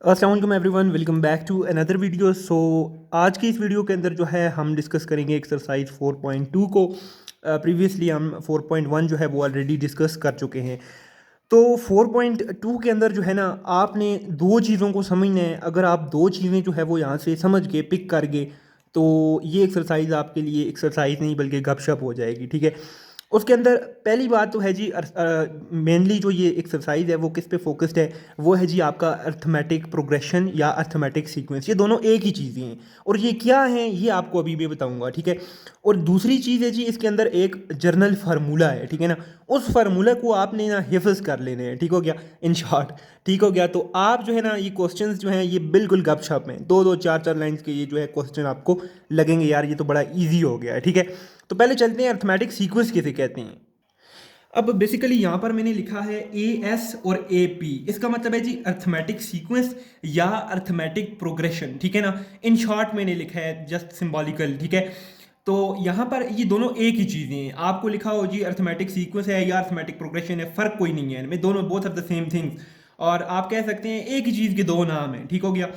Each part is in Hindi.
अस्सलाम वालेकुम everyone, welcome back to another video. आज की इस वीडियो के अंदर जो है हम डिस्कस करेंगे एक्सरसाइज 4.2 को। प्रीवियसली हम 4.1 जो है वो ऑलरेडी डिस्कस कर चुके हैं। तो 4.2 के अंदर जो है ना, आपने दो चीज़ों को समझना है। अगर आप दो चीज़ें जो है वो यहाँ से समझ के पिक कर गए तो ये एक्सरसाइज आपके लिए एक्सरसाइज नहीं बल्कि गपशप हो जाएगी, ठीक है। उसके अंदर पहली बात तो है जी, मेनली जो ये एक्सरसाइज है वो किस पे फोकस्ड है, वो है जी आपका अर्थमेटिक प्रोग्रेशन या अर्थमेटिक सीक्वेंस। ये दोनों एक ही चीज़ें हैं और ये क्या हैं ये आपको अभी भी बताऊंगा, ठीक है। और दूसरी चीज़ है जी, इसके अंदर एक जर्नल फार्मूला है, ठीक है ना। उस फार्मूला को आपने ना हिफ्ज़ कर लेने हैं, ठीक हो गया, इन शॉर्ट। ठीक हो गया, तो आप जो है ना, ये क्वेश्चंस जो हैं ये बिल्कुल गपशप हैं। दो दो चार चार लाइंस के ये जो है क्वेश्चन आपको लगेंगे यार ये तो बड़ा ईजी हो गया है, ठीक है। तो पहले चलते हैं अर्थमेटिक सीक्वेंस किसे कहते हैं। अब बेसिकली यहाँ पर मैंने लिखा है ए एस और ए पी, इसका मतलब है जी अर्थमेटिक सीक्वेंस या अर्थमेटिक प्रोग्रेशन, ठीक है ना। इन शॉर्ट मैंने लिखा है जस्ट सिंबॉलिकल, ठीक है। तो यहाँ पर ये दोनों एक ही चीज़ें हैं। आपको लिखा हो जी अर्थमेटिक सीक्वेंस है या अर्थमेटिक प्रोग्रेशन है, फ़र्क कोई नहीं है इनमें, दोनों both are the same things. और आप कह सकते हैं एक ही चीज़ के दो नाम हैं, ठीक हो गया।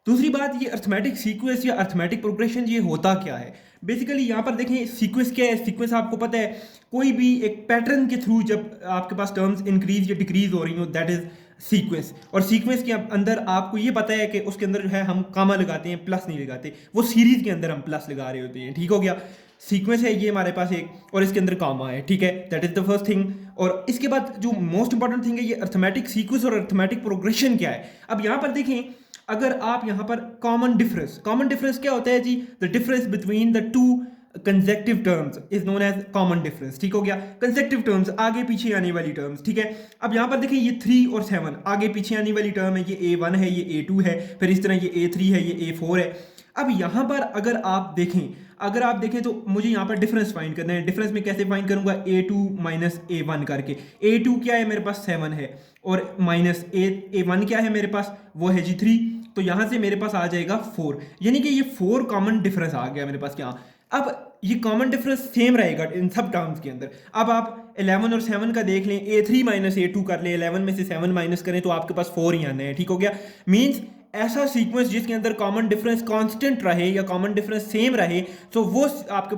दूसरी बात, ये अर्थमेटिक सीक्वेंस या अर्थमेटिक प्रोग्रेशन ये होता क्या है। बेसिकली यहाँ पर देखें सीक्वेंस क्या है। सीक्वेंस आपको पता है, कोई भी एक पैटर्न के थ्रू जब आपके पास टर्म्स इंक्रीज या डिक्रीज हो रही हो, दैट इज सीक्वेंस। और सीक्वेंस के अंदर आपको ये पता है कि उसके अंदर जो है हम कामा लगाते हैं, प्लस नहीं लगाते। वो सीरीज के अंदर हम प्लस लगा रहे होते हैं, ठीक हो गया। सीक्वेंस है ये हमारे पास एक, और इसके अंदर कामा है, ठीक है। That is the first thing. और इसके बाद जो मोस्ट इंपॉर्टेंट थिंग है, ये अर्थमेटिक सीक्वेंस और अर्थमेटिक प्रोग्रेशन क्या है। अब यहाँ पर देखें, अगर आप यहाँ पर कॉमन डिफरेंस क्या होता है जी, the difference between the two consecutive terms is known as common difference, ठीक हो गया। कंसेक्टिव टर्म्स आगे पीछे आने वाली टर्म्स, ठीक है। अब यहाँ पर देखिए, ये 3 और 7 आगे पीछे आने वाली टर्म है। ये A1 है, ये A2 है, फिर इस तरह ये A3 है, ये A4 है। अब यहाँ पर अगर आप देखें तो मुझे यहाँ पर डिफरेंस फाइंड करना है। डिफरेंस में कैसे फाइंड करूंगा, A2 माइनस A1 करके। A2 क्या है मेरे पास, 7 है, और माइनस A1 क्या है मेरे पास, वो है जी 3। तो यहाँ से मेरे पास आ जाएगा 4, यानी कि ये 4 कॉमन डिफरेंस आ गया मेरे पास यहाँ। अब ये कॉमन डिफरेंस सेम रहेगा इन सब टर्म्स के अंदर। अब आप 11 और 7 का देख लें, A3 माइनस A2 कर लें, 11 में से 7 माइनस करें तो आपके पास 4 ही आना है, ठीक हो गया। मीन्स ऐसा सीक्वेंस जिसके अंदर कॉमन डिफरेंस कांस्टेंट रहे या कॉमन डिफरेंस सेम रहे, तो वो आपके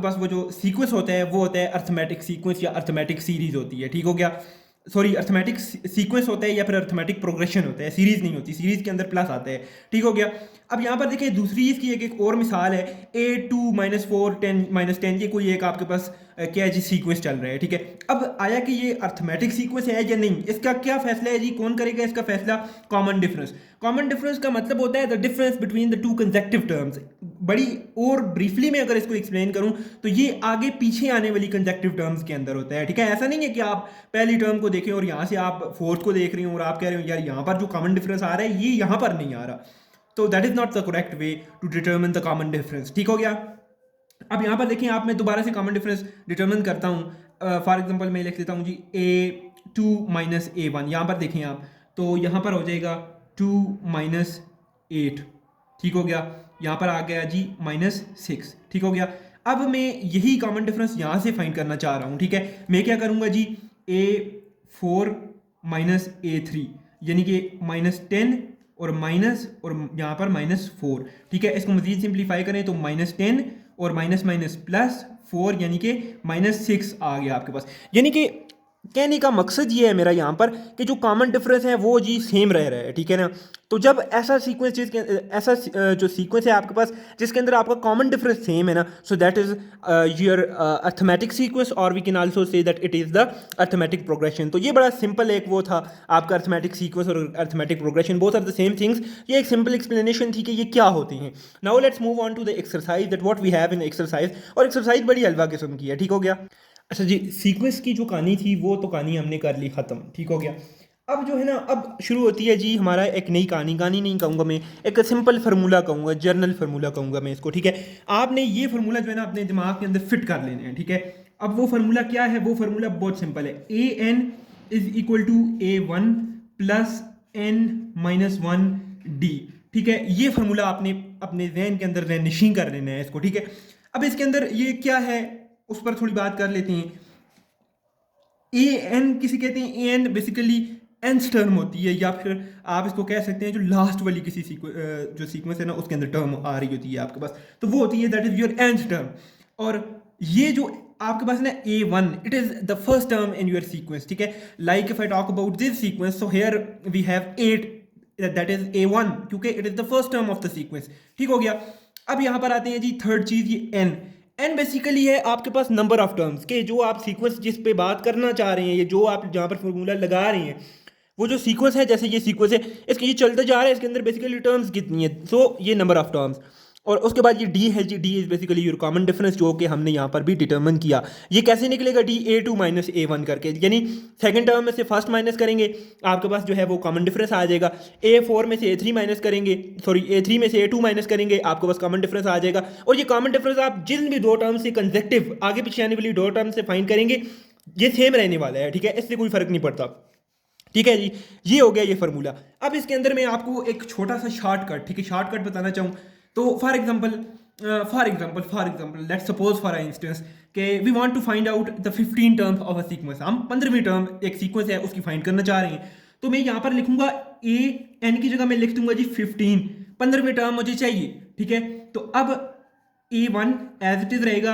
पास वो जो सीक्वेंस होता है वो होता है अर्थमेटिक सीक्वेंस या अर्थमेटिक सीरीज होती है, ठीक हो गया। सॉरी, अर्थमेटिक सीक्वेंस होता है या फिर अर्थमेटिक प्रोग्रेशन होता है, सीरीज नहीं होती। सीरीज के अंदर प्लस आता है, ठीक हो गया। अब यहाँ पर देखिए दूसरी इसकी एक और मिसाल है, A2 माइनस 4 10 माइनस 10, ये कोई एक आपके पास क्या है जी सीक्वेंस चल रहा है, ठीक है। अब आया कि ये अर्थमेटिक सीक्वेंस है या नहीं, इसका क्या फैसला है जी, कौन करेगा इसका फैसला, कॉमन डिफरेंस का मतलब होता है the difference between the two consecutive terms. बड़ी और ब्रीफली में अगर इसको एक्सप्लेन करूं तो ये आगे पीछे आने वाली कंसेक्टिव टर्म्स के अंदर होता है, ठीक है। ऐसा नहीं है कि आप पहली टर्म को देखें और यहाँ से आप फोर्थ को देख रहे हो और आप कह रहे हो यार यहाँ पर जो कॉमन डिफरेंस आ रहा है ये यहाँ पर नहीं आ रहा। तो that is not the correct way to determine the common difference, ठीक हो गया। अब यहाँ पर देखिए, आप मैं दोबारा से कॉमन डिफरेंस डिटर्मिन करता हूँ। फॉर एग्जांपल मैं लिख लेता हूँ जी A2 माइनस A1, यहाँ पर देखें आप, तो यहाँ पर हो जाएगा 2 माइनस 8, ठीक हो गया। यहाँ पर आ गया जी -6, ठीक हो गया। अब मैं यही कॉमन डिफरेंस यहाँ से फाइंड करना चाह रहा हूँ, ठीक है। मैं क्या करूँगा जी, A4 माइनस A3, यानी कि -10 और माइनस, और यहाँ पर -4, ठीक है। इसको मजीद सिंप्लीफाई करें तो -10 और माइनस माइनस प्लस 4, यानी कि -6 आ गया आपके पास। यानी कि कहने का मकसद ये है मेरा यहाँ पर कि जो कॉमन डिफरेंस है वो जी सेम रह रहा है, ठीक है ना। तो जब ऐसा सीक्वेंस जो सीक्वेंस है आपके पास जिसके अंदर आपका कॉमन डिफरेंस सेम है ना, so that is your arithmetic sequence, और we can also say that it is the arithmetic progression. तो ये बड़ा सिंपल एक वो था आपका अर्थमेटिक सीक्वेंस और arithmetic progression, both are the same things. ये एक सिंपल एक्सप्लेनेशन थी कि ये क्या होती हैं। Now let's move on to the exercise that what we have in exercise. और एक्सरसाइज बड़ी अलवा किस्म की है, ठीक हो गया। अच्छा जी, सीक्वेंस की जो कहानी थी वो तो कहानी हमने कर ली ख़त्म, ठीक हो गया। अब जो है ना, अब शुरू होती है जी हमारा एक नई कहानी नहीं कहूँगा मैं, एक सिंपल फार्मूला कहूँगा, जर्नल फार्मूला कहूँगा मैं इसको, ठीक है। आपने ये फार्मूला जो है ना अपने दिमाग के अंदर फिट कर लेना है, ठीक है। अब वो फार्मूला क्या है, वो फार्मूला बहुत सिंपल है। AN is equal to A1 plus N minus 1D, ठीक है। ये फार्मूला आपने अपने जहन के अंदर नशीं कर लेना है इसको, ठीक है। अब इसके अंदर ये क्या है उस पर थोड़ी बात कर लेते हैं। ए एन किसी कहते हैं, A N basically nth term होती है, या फिर आप इसको कह सकते हैं जो लास्ट वाली किसी जो सीक्वेंस है ना उसके अंदर टर्म आ रही होती है आपके पास, तो वो होती है that is your nth term. और ये जो आपके पास ना a1 it is the first term in your sequence, ठीक है। Like if I talk about this sequence, so here we have 8, that is a1, क्योंकि it is the first term of the sequence, ठीक हो गया। अब यहाँ पर आते हैं जी थर्ड चीज, ये n बेसिकली है आपके पास नंबर ऑफ टर्म्स के, जो आप सीक्वेंस जिस पे बात करना चाह रहे हैं, ये जो आप जहाँ पर फॉर्मूला लगा रहे हैं, वो जो सीक्वेंस है, जैसे ये सीक्वेंस है, इसके ये चलते जा रहा है, इसके अंदर बेसिकली टर्म्स कितनी है, सो ये नंबर ऑफ टर्म्स। और उसके बाद ये डी है जी, D is basically your common difference, जो कि हमने यहाँ पर भी डिटर्मिन किया। ये कैसे निकलेगा डी, a2 माइनस a1 करके, यानी सेकंड टर्म में से फर्स्ट माइनस करेंगे, आपके पास जो है वो कॉमन डिफरेंस आ जाएगा। a4 में से a3 माइनस करेंगे, सॉरी a3 में से a2 माइनस करेंगे, आपके पास कॉमन डिफरेंस आ जाएगा। और ये कॉमन डिफरेंस आप जिन भी दो टर्म से कंसेक्टिव आगे पीछे आने वाली दो टर्म से फाइंड करेंगे, ये सेम रहने वाला है, ठीक है, इससे कोई फर्क नहीं पड़ता, ठीक है जी। ये हो गया ये फार्मूला। अब इसके अंदर मैं आपको एक छोटा सा शॉर्टकट, ठीक है, शॉर्टकट बताना चाहूँ तो for example let's suppose for instance कि we want to find out the 15 terms of a sequence, हम 15वीं टर्म एक सीक्वेंस है उसकी फाइंड करना चाह रहे हैं। तो मैं यहाँ पर लिखूंगा a n की जगह मैं लिख दूंगा जी 15, 15वीं टर्म मुझे चाहिए, ठीक है। तो अब a1 एज इट इज रहेगा।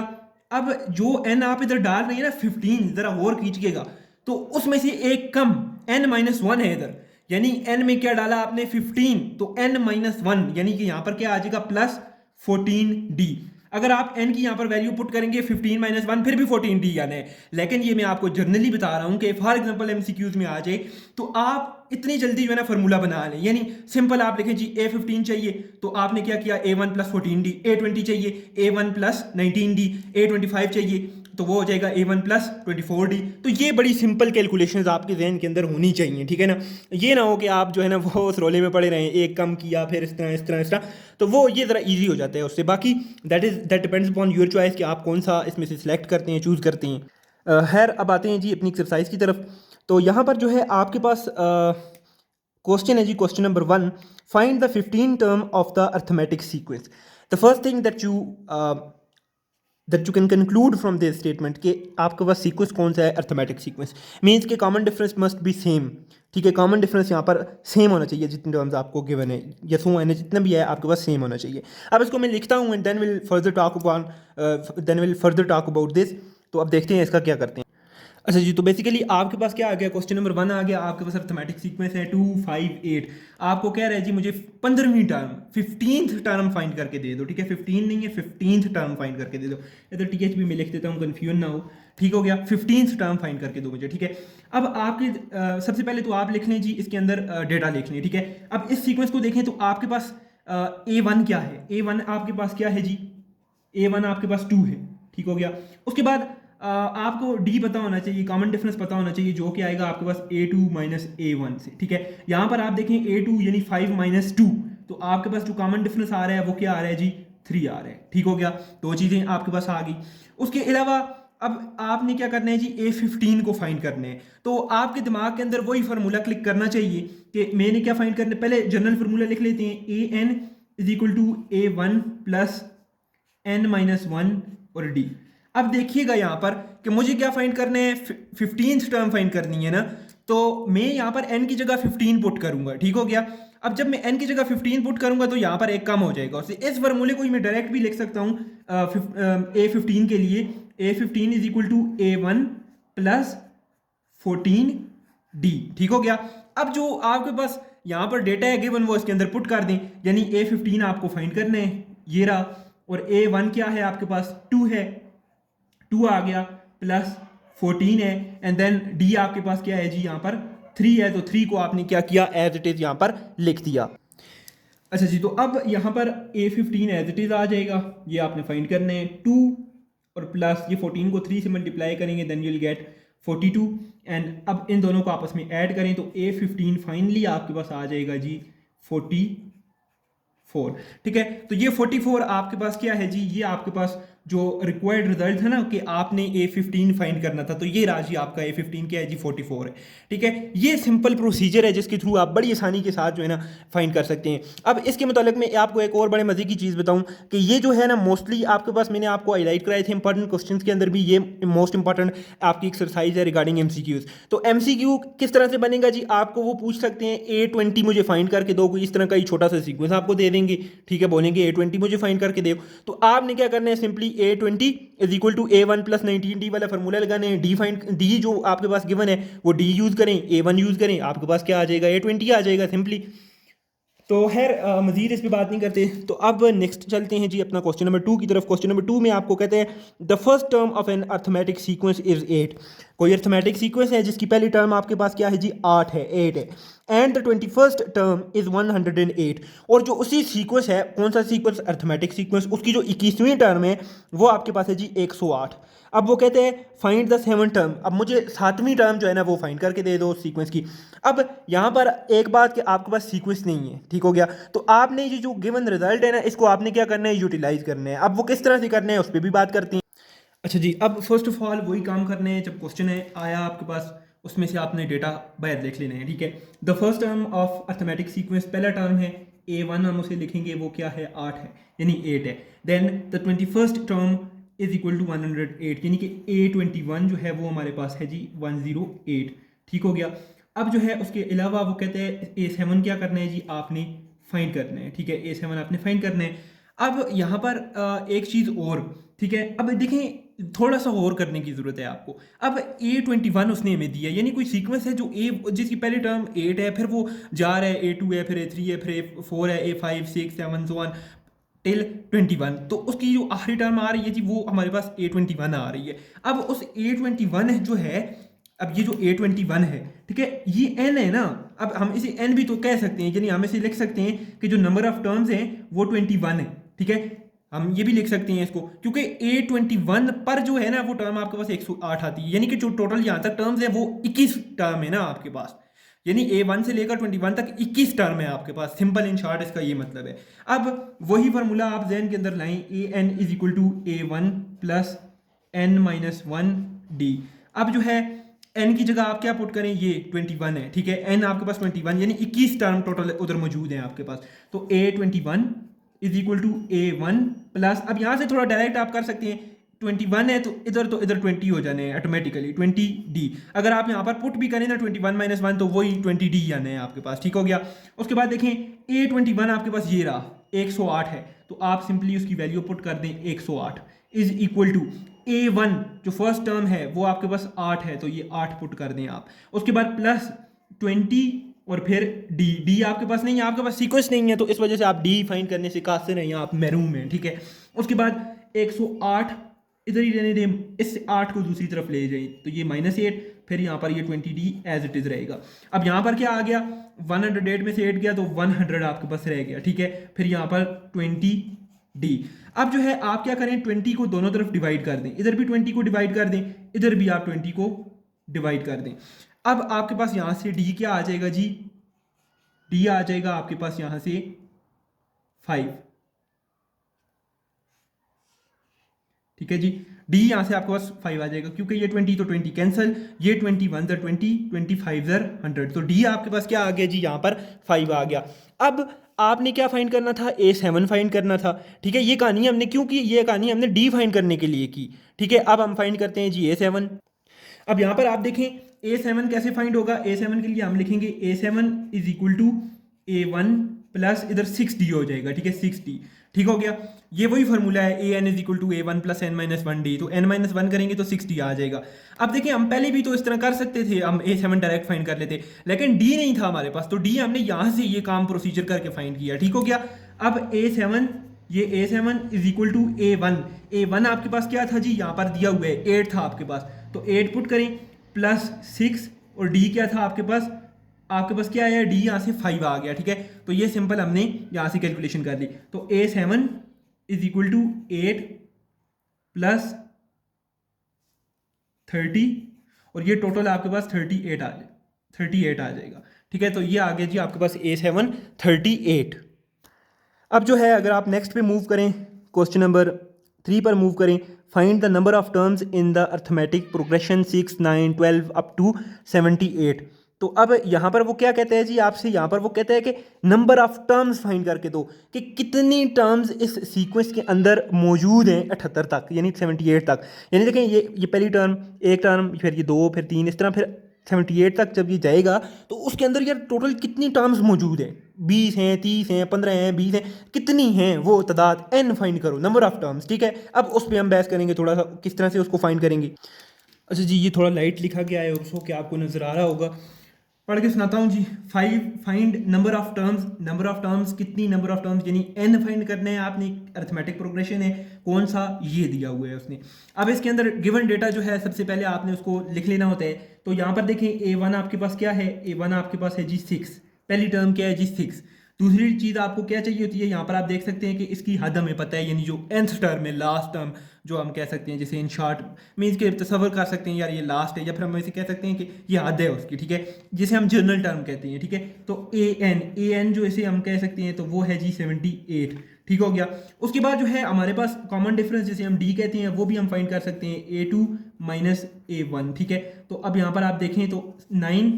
अब जो n आप इधर डाल रहे हैं ना 15, जरा और खींचिएगा, तो उसमें से एक कम n-1 है इधर, यानी n में क्या डाला आपने 15, तो n-1 यानी कि यहाँ पर क्या आ जाएगा प्लस 14d। अगर आप n की यहाँ पर वैल्यू पुट करेंगे 15-1 फिर भी 14d आना है, लेकिन ये मैं आपको जनरली बता रहा हूँ कि फॉर एग्जांपल MCQs में आ जाए तो आप इतनी जल्दी जो है ना फॉर्मूला बना लें, यानी सिंपल आप लिखें जी a15 चाहिए तो आपने क्या किया a1 प्लस 14d, a20 चाहिए a1 प्लस 19d, a25 चाहिए तो वो हो जाएगा a1 प्लस 24d। तो ये बड़ी सिंपल कैलकुलेशंस आपके जहन के अंदर होनी चाहिए, ठीक है ना। ये ना हो कि आप जो है ना वो उस रोले में पड़े रहें, एक कम किया फिर इस तरह, तो वो ये ज़रा इजी हो जाता है उससे। बाकी that depends upon your choice कि आप कौन सा इसमें से सिलेक्ट करते हैं, चूज़ करते हैं। खैर अब आते हैं जी अपनी एक्सरसाइज की तरफ। तो यहाँ पर जो है आपके पास क्वेश्चन है जी, question number 1, find the 15 term of the arithmetic sequence. The first thing that you can conclude from this statement कि आपके पास सीक्वेंस कौन सा है, अर्थमेटिक सीक्वेंस मीन्स के common difference must be same, ठीक है। कॉमन डिफरेंस यहाँ पर सेम होना चाहिए, जितने टर्म्स आपको गिवन है या सो है जितना भी है आपके पास सेम होना चाहिए। अब इसको मैं लिखता हूँ and then will further talk about this. तो अब देखते हैं इसका क्या करते हैं। अच्छा जी, तो बेसिकली आपके पास क्या आ गया, क्वेश्चन नंबर 1 आ गया, आपके पास अर्थमेटिक सीक्वेंस है 2 5 8। आपको कह रहा है जी मुझे 15वीं टर्म 15th टर्म फाइंड करके दे दो, ठीक है, 15 नहीं है 15th टर्म फाइंड करके दे दो। इधर TH भी मैं लिख देता हूँ, कन्फ्यूजन ना हो, ठीक हो गया। 15th टर्म फाइंड करके दो मुझे, ठीक है। अब आपके सबसे पहले तो आप लिख लें जी इसके अंदर डेटा लिख लें, ठीक है। अब इस सीक्वेंस को देखें तो आपके पास a1 क्या है, a1 आपके पास क्या है जी, a1 आपके पास 2 है, ठीक हो गया। उसके बाद आपको d पता होना चाहिए, कॉमन डिफरेंस पता होना चाहिए, जो कि आएगा आपके पास a2 माइनस a1 से, ठीक है। यहाँ पर आप देखें a2 यानी 5 माइनस 2, तो आपके पास जो कॉमन डिफरेंस आ रहा है वो क्या आ रहा है जी 3 आ रहा है, ठीक हो गया। दो चीज़ें आपके पास आ गई। उसके अलावा अब आपने क्या करना है जी a15 को फाइंड करना है। तो आपके दिमाग के अंदर वही फार्मूला क्लिक करना चाहिए कि मैंने क्या फाइंड करना है। पहले जनरल फार्मूला लिख लेते हैं, an is equal to a1 प्लस n-1 और d। अब देखिएगा यहाँ पर कि मुझे क्या फाइंड करना है, 15th टर्म फाइंड करनी है ना, तो मैं यहाँ पर n की जगह 15 पुट करूंगा, ठीक हो गया। अब जब मैं n की जगह 15 पुट करूंगा तो यहाँ पर एक कम हो जाएगा उससे। इस फार्मूले को मैं डायरेक्ट भी लिख सकता हूँ a15 के लिए, a15 is equal to a1 plus 14d, ठीक हो गया। अब जो आपके पास यहाँ पर डेटा है गिवन वो इसके अंदर पुट कर दें, यानी a15 आपको फाइंड करना है, ये रहा। और a1 क्या है आपके पास 2 है, 2 आ गया, प्लस 14 है, एंड देन d आपके पास क्या है जी यहाँ पर 3 है, तो 3 को आपने क्या किया एज इट इज यहाँ पर लिख दिया। अच्छा जी, तो अब यहाँ पर a15 एज इट इज आ जाएगा, ये आपने फाइंड करना है 2 और प्लस ये 14 को 3 से मल्टीप्लाई करेंगे then you will get 42, and अब इन दोनों को आपस में ऐड करें तो a15 फाइनली आपके पास आ जाएगा जी 44, ठीक है। तो ये 44 आपके पास क्या है जी, ये आपके पास जो रिक्वायर्ड रिजल्ट है ना कि आपने A15 फाइंड करना था, तो ये राजी आपका A15 क्या है जी 44 है। ठीक है, ये सिंपल प्रोसीजर है जिसके थ्रू आप बड़ी आसानी के साथ जो है ना फाइंड कर सकते हैं। अब इसके मुतालिक मैं आपको एक और बड़े मज़े की चीज़ बताऊं कि ये जो है ना मोस्टली आपके पास मैंने आपको हाईलाइट कराए थे इंपॉर्टेंट क्वेश्चंस के अंदर भी, ये मोस्ट इंपॉर्टेंट आपकी एक्सरसाइज है रिगार्डिंग MCQs। तो MCQ किस तरह से बनेगा जी, आपको वो पूछ सकते हैं A20 मुझे फाइंड करके दो, कोई इस तरह का ही छोटा सा सीक्वेंस आपको दे देंगे। ठीक है, बोलेंगे A20 मुझे फाइंड करके दो, तो आपने क्या करना है, simply A20 is equal to A1 plus 19D वाला फॉर्मूला लगाने हैं। डी जो आपके पास गिवन है वो D यूज़ करें, A1 यूज़ करें, आपके पास क्या आ जाएगा, A20 आ जाएगा सिंपली। तो खैर मजीद इस पर बात नहीं करते, तो अब नेक्स्ट चलते हैं जी अपना क्वेश्चन नंबर 2 की तरफ। क्वेश्चन नंबर 2 में आपको कहते हैं the first term of an arithmetic sequence is 8। कोई अर्थमेटिक सीक्वेंस है जिसकी पहली टर्म आपके पास क्या है जी 8 है, 8 है, and the 21st term is 108। और जो उसी सीक्वेंस है, कौन सा सीक्वेंस, अर्थमेटिक सीक्वेंस, उसकी जो 21वीं टर्म है वो आपके पास है जी 108। अब वो कहते हैं फाइंड द 7th टर्म, अब मुझे 7वीं टर्म जो है ना वो फाइंड करके दे दो सीक्वेंस की। अब यहाँ पर एक बात कि आपके पास सीक्वेंस नहीं है, ठीक हो गया, तो आपने ये जो गिवन रिजल्ट है ना इसको आपने क्या करना है, यूटिलाइज करना है। अब वो किस तरह से करना है उस पर भी बात करते हैं। अच्छा जी, अब फर्स्ट ऑफ ऑल वही काम करने हैं, जब क्वेश्चन है आया आपके पास उसमें से आपने डेटा बाहर देख लेना है। ठीक है, the first term of arithmetic sequence, पहला टर्म है A1, हम उसे लिखेंगे वो क्या है 8 है, यानी 8 है। Then the 21st term is equal to 108, यानी कि A21 जो है वो हमारे पास है जी 108। ठीक हो गया। अब जो है उसके अलावा वो कहते हैं A7 क्या करना है जी, आपने फाइंड करना है। ठीक है, A7 आपने फाइंड करना है। अब यहाँ पर एक चीज़ और, ठीक है, अब देखें थोड़ा सा और करने की ज़रूरत है आपको। अब A21 उसने हमें दिया, यानी कोई सीक्वेंस है जो जिसकी पहली टर्म 8 है, फिर वो जा रहा है A2 है, फिर A3 है, फिर A4 है, A5 6 7 so on टिल 21, तो उसकी जो आखिरी टर्म आ रही है जी वो हमारे पास A21 आ रही है। अब उस A21 जो है, अब ये जो A21 है, ठीक है, ये n है ना, अब हम इसे n भी तो कह सकते हैं, यानी हम इसे लिख सकते हैं कि जो नंबर ऑफ टर्म्स हैं वो 21 है। ठीक है, हम ये भी लिख सकते हैं इसको, क्योंकि A21 पर जो है ना वो टर्म आपके पास 108 आती है, यानी कि जो टोटल यहाँ तक टर्म्स है वो 21 टर्म है ना आपके पास, यानी A1 से लेकर 21 तक 21 टर्म है आपके पास। सिंपल इन शॉर्ट इसका ये मतलब है। अब वही फार्मूला आप जहन के अंदर लाएं, AN is equal to A1 plus n-1D। अब जो है n की जगह आप क्या पुट करें, ये 21 है। ठीक है, n आपके पास 21 यानी 21 टर्म टोटल उधर मौजूद है आपके पास। तो A21 is equal to A1 plus, अब यहाँ से थोड़ा डायरेक्ट आप कर सकते हैं, 21 है तो इधर 20 हो जाने हैं ऑटोमेटिकली, 20D। अगर आप यहाँ पर पुट भी करें ना 21 - 1 तो वही 20D आने हैं आपके पास। ठीक हो गया। उसके बाद देखें A21 आपके पास ये रहा 108 है, तो आप सिंपली उसकी वैल्यू पुट कर दें 108 इज इक्वल टू A1 जो फर्स्ट टर्म है वो आपके पास 8 है, तो ये 8 पुट कर दें आप। उसके बाद प्लस 20 और फिर डी आपके पास नहीं है, आपके पास सीक्वेंस नहीं है, तो इस वजह से आप डी फाइंड करने से कासिर हैं, आप महरूम हैं। ठीक है, उसके बाद 108 इधर ही रहने दें, इस 8 को दूसरी तरफ ले जाए, तो ये -8, फिर यहाँ पर ये 20D एज इट इज़ रहेगा। अब यहाँ पर क्या आ गया, 108 में से 8 गया तो 100 आपके पास रह गया। ठीक है, फिर यहाँ पर 20D। अब जो है आप क्या करें, 20 को दोनों तरफ डिवाइड कर दें, इधर भी 20 को डिवाइड कर दें, इधर भी आप 20 को डिवाइड कर दें। अब आपके पास यहाँ से D क्या आ जाएगा जी, D आ जाएगा आपके पास यहाँ से 5। ठीक है जी, D यहाँ से आपके पास 5 आ जाएगा, क्योंकि ये 20 तो 20 कैंसिल, ये 21 ज़र 20, 25 ज़र 100, तो D आपके पास क्या आ गया जी, यहाँ पर 5 आ गया। अब आपने क्या फाइंड करना था, A7 फाइंड करना था। ठीक है, ये कहानी हमने क्यों की, ये कहानी हमने D फाइंड करने के लिए की। ठीक है, अब हम फाइंड करते हैं जी A7। अब यहाँ पर आप देखें A7 कैसे फाइंड होगा, A7 के लिए हम लिखेंगे A7 is equal to A1 plus इधर 6D हो जाएगा। ठीक है, 6D। ठीक हो गया, ये वही फार्मूला है, AN is equal to A1 plus n-1D, तो n-1 करेंगे तो 6D आ जाएगा। अब देखिए हम पहले भी तो इस तरह कर सकते थे, हम A7 डायरेक्ट फाइंड कर लेते, लेकिन D नहीं था हमारे पास, तो D हमने यहाँ से ये काम प्रोसीजर करके फाइंड किया। ठीक हो गया। अब A7, ये A7 is equal to A1 आपके पास क्या था जी, यहाँ पर दिया हुआ है 8 था आपके पास, तो 8 पुट करें प्लस 6, और D क्या था आपके पास क्या आया, D यहाँ से 5 आ गया। ठीक है, तो ये सिंपल हमने यहाँ से कैलकुलेशन कर ली, तो A7 is equal to 8 plus 30, और ये टोटल आपके पास 38 आ जाएगा। ठीक है, तो ये आ गया जी आपके पास A7 38। अब जो है अगर आप नेक्स्ट पे मूव करें, क्वेश्चन नंबर 3 पर मूव करें। Find the number of terms in the arithmetic progression 6, 9, 12 up to 78। तो अब यहाँ पर वो क्या कहते हैं जी आपसे, यहाँ पर वो कहते हैं कि नंबर ऑफ टर्म्स फाइंड करके दो कि कितनी टर्म्स इस सीक्वेंस के अंदर मौजूद हैं 78 तक, यानी 78 तक। यानी देखें ये पहली टर्म, एक टर्म, फिर ये 2, फिर 3, इस तरह फिर 78 तक जब ये जाएगा तो उसके अंदर यार टोटल कितनी टर्म्स मौजूद हैं, 20 हैं, 30 हैं, 15 हैं, 20 हैं, कितनी हैं वो तादाद, n फाइंड करो, नंबर ऑफ टर्म्स। ठीक है, अब उस पर हम बहस करेंगे थोड़ा सा किस तरह से उसको फाइंड करेंगे। अच्छा जी, ये थोड़ा लाइट लिखा गया है उसको, क्या आपको नज़र आ रहा होगा, पढ़ के सुनाता हूँ जी। 5 find number of terms, number of terms कितनी, नंबर ऑफ टर्म्स यानी n फाइंड करना है आपने। अर्थमेटिक प्रोग्रेशन है, कौन सा, ये दिया हुआ है उसने। अब इसके अंदर गिवन डेटा जो है सबसे पहले आपने उसको लिख लेना होता है। तो यहाँ पर देखें a1 आपके पास क्या है, a1 आपके पास है जी 6, पहली टर्म क्या है जी 6। दूसरी चीज़ आपको क्या चाहिए होती है, यहाँ पर आप देख सकते हैं कि इसकी हद हमें पता है, यानी जो nth टर्म है, लास्ट टर्म जो हम कह सकते हैं, जैसे इन शॉर्ट मीन्स के तस्वर कर सकते हैं यार ये लास्ट है, या फिर हम ऐसे कह सकते हैं कि ये हद है उसकी। ठीक है, जिसे हम जनरल टर्म कहते हैं। ठीक है, तो an जो इसे हम कह सकते हैं तो वो है जी 78। ठीक हो गया। उसके बाद जो है हमारे पास कॉमन डिफरेंस जिसे हम डी कहते हैं वो भी हम फाइंड कर सकते हैं, a2 माइनस a1। ठीक है, तो अब यहाँ पर आप देखें तो 9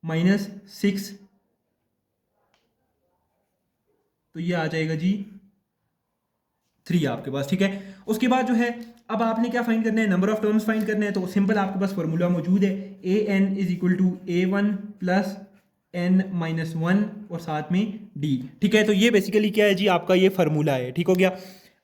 माइनस 6, तो ये आ जाएगा जी 3 आपके पास। ठीक है, उसके बाद जो है अब आपने क्या फाइंड करना है, नंबर ऑफ टर्म्स फाइंड करना है। तो सिंपल आपके पास फॉर्मूला मौजूद है, an is equal to a1 plus n minus 1 और साथ में d। ठीक है, तो ये बेसिकली क्या है जी आपका ये फार्मूला है। ठीक हो गया।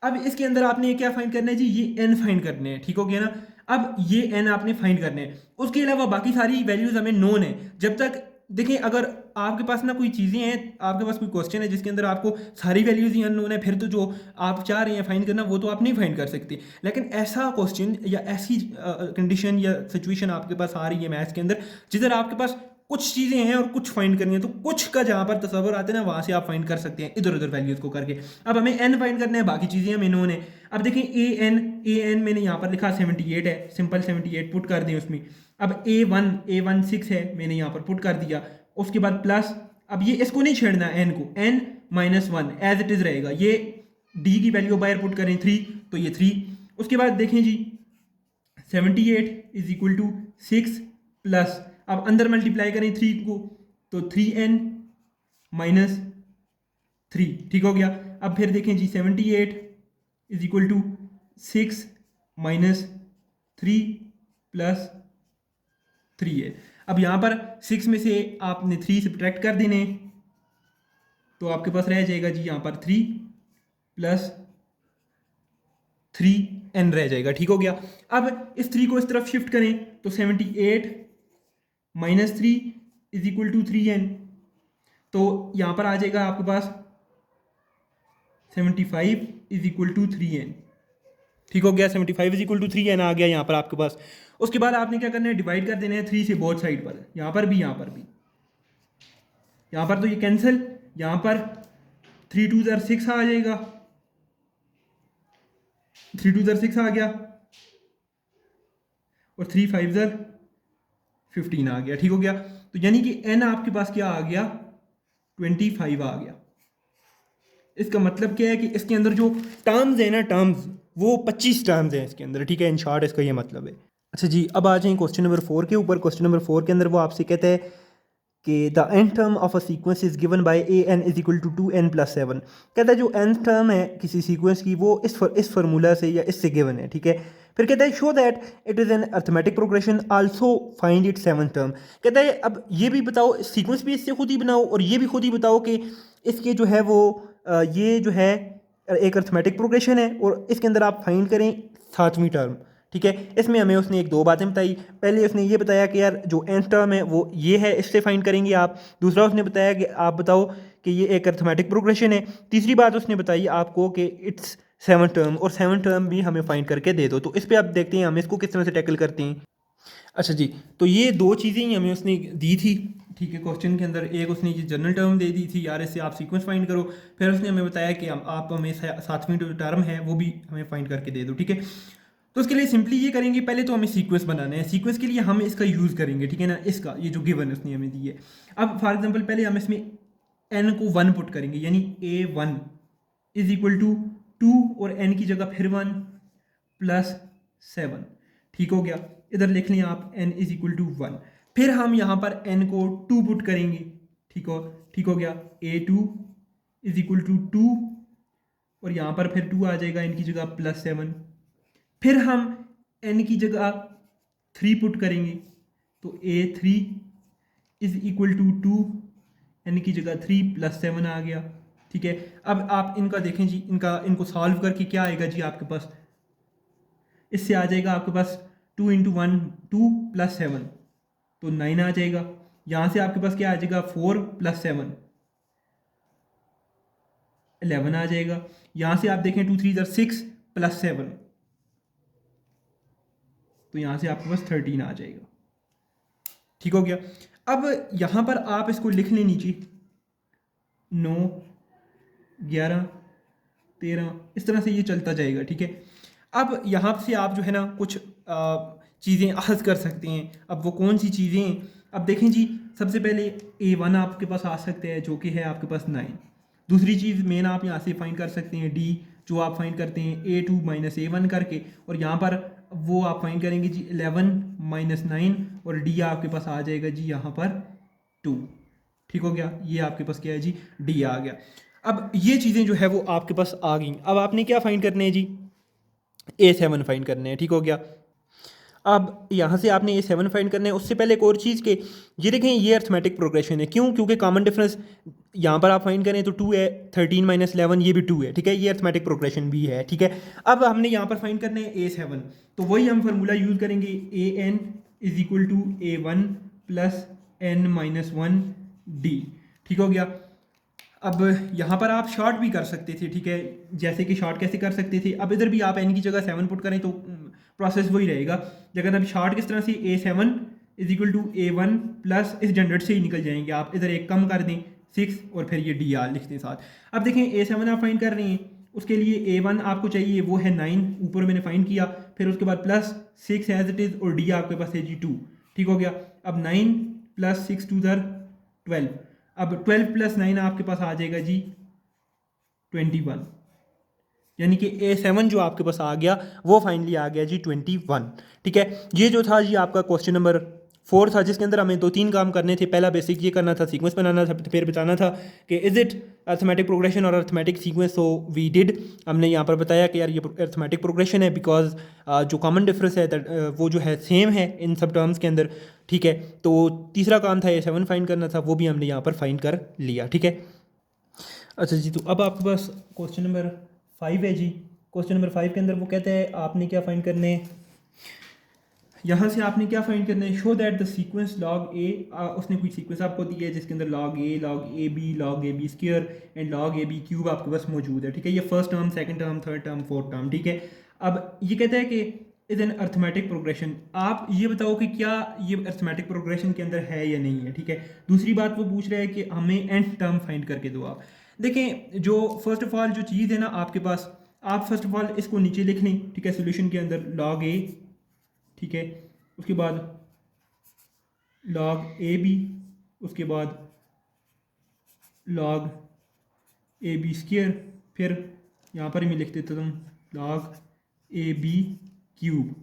अब इसके अंदर आपने क्या फाइंड करना है जी, ये n फाइंड करने हैं। ठीक हो गया ना, अब ये n आपने फाइंड करने हैं। उसके अलावा बाकी सारी वैल्यूज हमें नोन है। जब तक देखिए अगर आपके पास ना कोई चीज़ें हैं, आपके पास कोई क्वेश्चन है जिसके अंदर आपको सारी वैल्यूज ही अननोन है, फिर तो जो आप चाह रहे हैं फाइंड करना वो तो आप नहीं फाइंड कर सकते। लेकिन ऐसा क्वेश्चन या ऐसी कंडीशन या सिचुएशन आपके पास आ रही है मैथ्स के अंदर जिधर आपके पास कुछ चीज़ें हैं और कुछ फाइंड करनी है, तो कुछ का जहाँ पर तस्वर आते हैं ना वहाँ से आप फाइंड कर सकते हैं इधर उधर वैल्यूज को करके। अब हमें n फाइंड करना है, बाकी चीज़ें हमें नोन है। अब देखें an मैंने यहाँ पर लिखा 78 है, सिंपल 78 पुट कर दें उसमें। अब a1 6 है, मैंने यहाँ पर पुट कर दिया। उसके बाद प्लस, अब ये इसको नहीं छेड़ना n को, n minus 1 as it is रहेगा। ये d की वैल्यू बाहर पुट करें 3, तो ये 3। उसके बाद देखें जी 78 इज इक्वल टू 6 प्लस, अब अंदर मल्टीप्लाई करें 3 को, तो 3n माइनस 3। ठीक हो गया। अब फिर देखें जी 78 is equal to 6 minus 3 plus 3 है। अब यहाँ पर 6 में से आपने 3 सब्ट्रैक्ट कर देने, तो आपके पास रह जाएगा जी यहाँ पर 3 प्लस 3n रह जाएगा। ठीक हो गया। अब इस 3 को इस तरफ शिफ्ट करें तो 78 minus 3 is equal to 3n, तो यहाँ पर आ जाएगा आपके पास 75 इज इक्वल टू 3n। ठीक हो गया, 75 इज इक्वल टू 3n आ गया यहाँ पर आपके पास। उसके बाद आपने क्या करना है, डिवाइड कर देना है 3 से बोथ साइड पर, यहाँ पर भी, यहाँ पर भी। यहाँ पर तो ये कैंसिल, यहाँ पर 3 2 6 आ जाएगा, 3 2 6 आ गया, और 3 5 15 आ गया। ठीक हो गया। तो यानी कि n आपके पास क्या आ गया, 25 आ गया। इसका मतलब क्या है कि इसके अंदर जो टर्म्स है ना, टर्म्स वो 25 टर्म्स हैं इसके अंदर। ठीक है, इन शॉर्ट इसका ये मतलब है। अच्छा जी, अब आ जाएं क्वेश्चन नंबर 4 के ऊपर। क्वेश्चन नंबर 4 के अंदर वो आपसे कहता है कि the n term of a sequence is given by an is equal to 2n plus 7। कहता है जो एन टर्म है किसी सीक्वेंस की वो इस फार्मूला से या इससे गिवन है। ठीक है, फिर कहता है show that it is an arithmetic progression, also find it 7th term. कहता है अब ये भी बताओ, सीक्वेंस भी इससे खुद ही बनाओ और ये भी खुद ही बताओ कि इसके जो है वो ये जो है एक अर्थमेटिक प्रोग्रेशन है और इसके अंदर आप फाइंड करें 7वीं टर्म। ठीक है, इसमें हमें उसने एक दो बातें बताई। पहले उसने ये बताया कि यार जो nth टर्म है वो ये है, इससे फाइंड करेंगे आप। दूसरा उसने बताया कि आप बताओ कि ये एक अर्थमेटिक प्रोग्रेशन है। तीसरी बात उसने बताई आपको कि इट्स 7th टर्म, और 7th टर्म भी हमें फाइंड करके दे दो। तो इस पर आप देखते हैं हम इसको किस तरह से टैकल करते हैं। अच्छा जी, तो ये दो चीज़ें ही हमें उसने दी थी। ठीक है, क्वेश्चन के अंदर एक उसने ये जनरल टर्म दे दी थी, यार इससे आप सीक्वेंस फाइंड करो। फिर उसने हमें बताया कि आप हमें 7वीं जो टर्म है वो भी हमें फाइंड करके दे दो। ठीक है, तो उसके लिए सिंपली ये करेंगे, पहले तो हमें सीक्वेंस बनाना है। सीक्वेंस के लिए हम इसका यूज़ करेंगे, ठीक है ना, इसका ये जो गिवन उसने हमें दी है। अब फॉर एग्जांपल पहले हम इसमें n को 1 पुट करेंगे, यानी a1 इज इक्वल टू 2 और n की जगह फिर 1 प्लस 7। ठीक हो गया, इधर लिख लें आप n इज इक्वल टू 1। फिर हम यहाँ पर n को 2 पुट करेंगे। ठीक हो गया, a2 इज इक्वल टू 2 और यहाँ पर फिर 2 आ जाएगा n की जगह प्लस 7। फिर हम n की जगह 3 पुट करेंगे तो a3 is equal to 2, n की जगह 3 प्लस 7 आ गया। ठीक है, अब आप इनका देखें जी, इनको सॉल्व करके क्या आएगा जी आपके पास, इससे आ जाएगा आपके पास 2 इंटू 1 2 प्लस 7 तो 9 आ जाएगा। यहाँ से आपके पास क्या आ जाएगा 4 प्लस 7 11 आ जाएगा। यहाँ से आप देखें 2 3 6 प्लस 7 तो यहाँ से आपके पास 13 आ जाएगा। ठीक हो गया, अब यहाँ पर आप इसको लिख लें नीचे 9 11 13 इस तरह से ये चलता जाएगा। ठीक है, अब यहाँ से आप जो है ना कुछ चीज़ें अखज़ कर सकते हैं। अब वो कौन सी चीज़ें हैं, अब देखें जी, सबसे पहले a1 आपके पास आ सकते हैं जो कि है आपके पास 9। दूसरी चीज़ मेन आप यहाँ से फाइंड कर सकते हैं d, जो आप फाइंड करते हैं a2 माइनस a1 करके, और यहाँ पर वो आप फाइंड करेंगे जी 11 माइनस 9 और d आपके पास आ जाएगा जी यहाँ पर 2। ठीक हो गया, ये आपके पास क्या है जी d आ गया। अब ये चीज़ें जो है वो आपके पास आ गई। अब आपने क्या फाइंड करने हैं जी, a7 फाइंड करने हैं। ठीक हो गया, अब यहाँ से आपने a7 फाइंड करने हैं। उससे पहले एक और चीज़ के, ये देखें ये अर्थमेटिक प्रोग्रेशन है। क्यों? क्योंकि कॉमन डिफरेंस यहाँ पर आप फाइंड करें तो 2 है, 13 माइनस 11 ये भी 2 है। ठीक है, ये अर्थमेटिक प्रोग्रेशन भी है। ठीक है, अब हमने यहाँ पर फाइंड करने हैं a7, तो वही हम फार्मूला यूज़ करेंगे an is equal to a1 plus n minus 1 d। ठीक हो गया, अब यहाँ पर आप शॉर्ट भी कर सकते थे। ठीक है, जैसे कि शॉर्ट कैसे कर सकते थे, अब इधर भी आप n की जगह 7 पुट करें तो प्रोसेस वही रहेगा। लेकिन अब शॉर्ट किस तरह से, a7 is equal to a1 plus इस जनरेट से ही निकल जाएंगे आप, इधर एक कम कर दें 6 और फिर ये dr लिख दें साथ। अब देखें a7 आप फाइंड कर रहे हैं, उसके लिए a1 आपको चाहिए वो है 9, ऊपर मैंने फाइंड किया, फिर उसके बाद प्लस 6 एज इट इज़ और d आपके पास है जी 2। ठीक हो गया, अब 9 प्लस 6 2 12, अब 12 प्लस 9 आपके पास आ जाएगा जी 21, यानी कि a7 जो आपके पास आ गया वो फाइनली आ गया जी 21। ठीक है, ये जो था जी आपका क्वेश्चन नंबर 4 था, जिसके अंदर हमें 2-3 काम करने थे। पहला बेसिक ये करना था, सीक्वेंस बनाना था, फिर बताना था कि इज़ इट अर्थमेटिक प्रोग्रेशन और arithmetic sequence. So we did, हमने यहाँ पर बताया कि यार ये अर्थमेटिक प्रोग्रेशन है बिकॉज जो कॉमन डिफरेंस है वो जो है सेम है इन सब टर्म्स के अंदर। ठीक है, तो तीसरा काम था a7 फाइंड करना था, वो भी हमने यहाँ पर फाइंड कर लिया। ठीक है, अच्छा जी, तो अब आपके पास क्वेश्चन नंबर 5 है जी। क्वेश्चन नंबर 5 के अंदर वो कहता है आपने क्या फाइंड करने हैं, यहाँ से आपने क्या फाइंड करना है, show that the sequence log a, उसने कोई सीक्वेंस आपको दी है जिसके अंदर log a b log a b square and log a b cube आपके पास मौजूद है। ठीक है, ये first term, second term, third term, fourth term. ठीक है, अब ये कहता है कि इज एन अर्थमेटिक प्रोग्रेशन, आप ये बताओ कि क्या ये अर्थमेटिक प्रोग्रेशन के अंदर है या नहीं है। ठीक है, दूसरी बात वो पूछ रहा है कि हमें एंड टर्म फाइंड करके दो। आप देखें, जो फर्स्ट ऑफ ऑल जो चीज़ है ना आपके पास, आप फर्स्ट ऑफ ऑल इसको नीचे लिख लें। ठीक है, सोल्यूशन के अंदर लॉग ए, ठीक है, उसके बाद लॉग ए बी, उसके बाद लॉग ए बी स्क्वायर, फिर यहाँ पर मैं लिख देता हूँ लॉग ए बी क्यूब।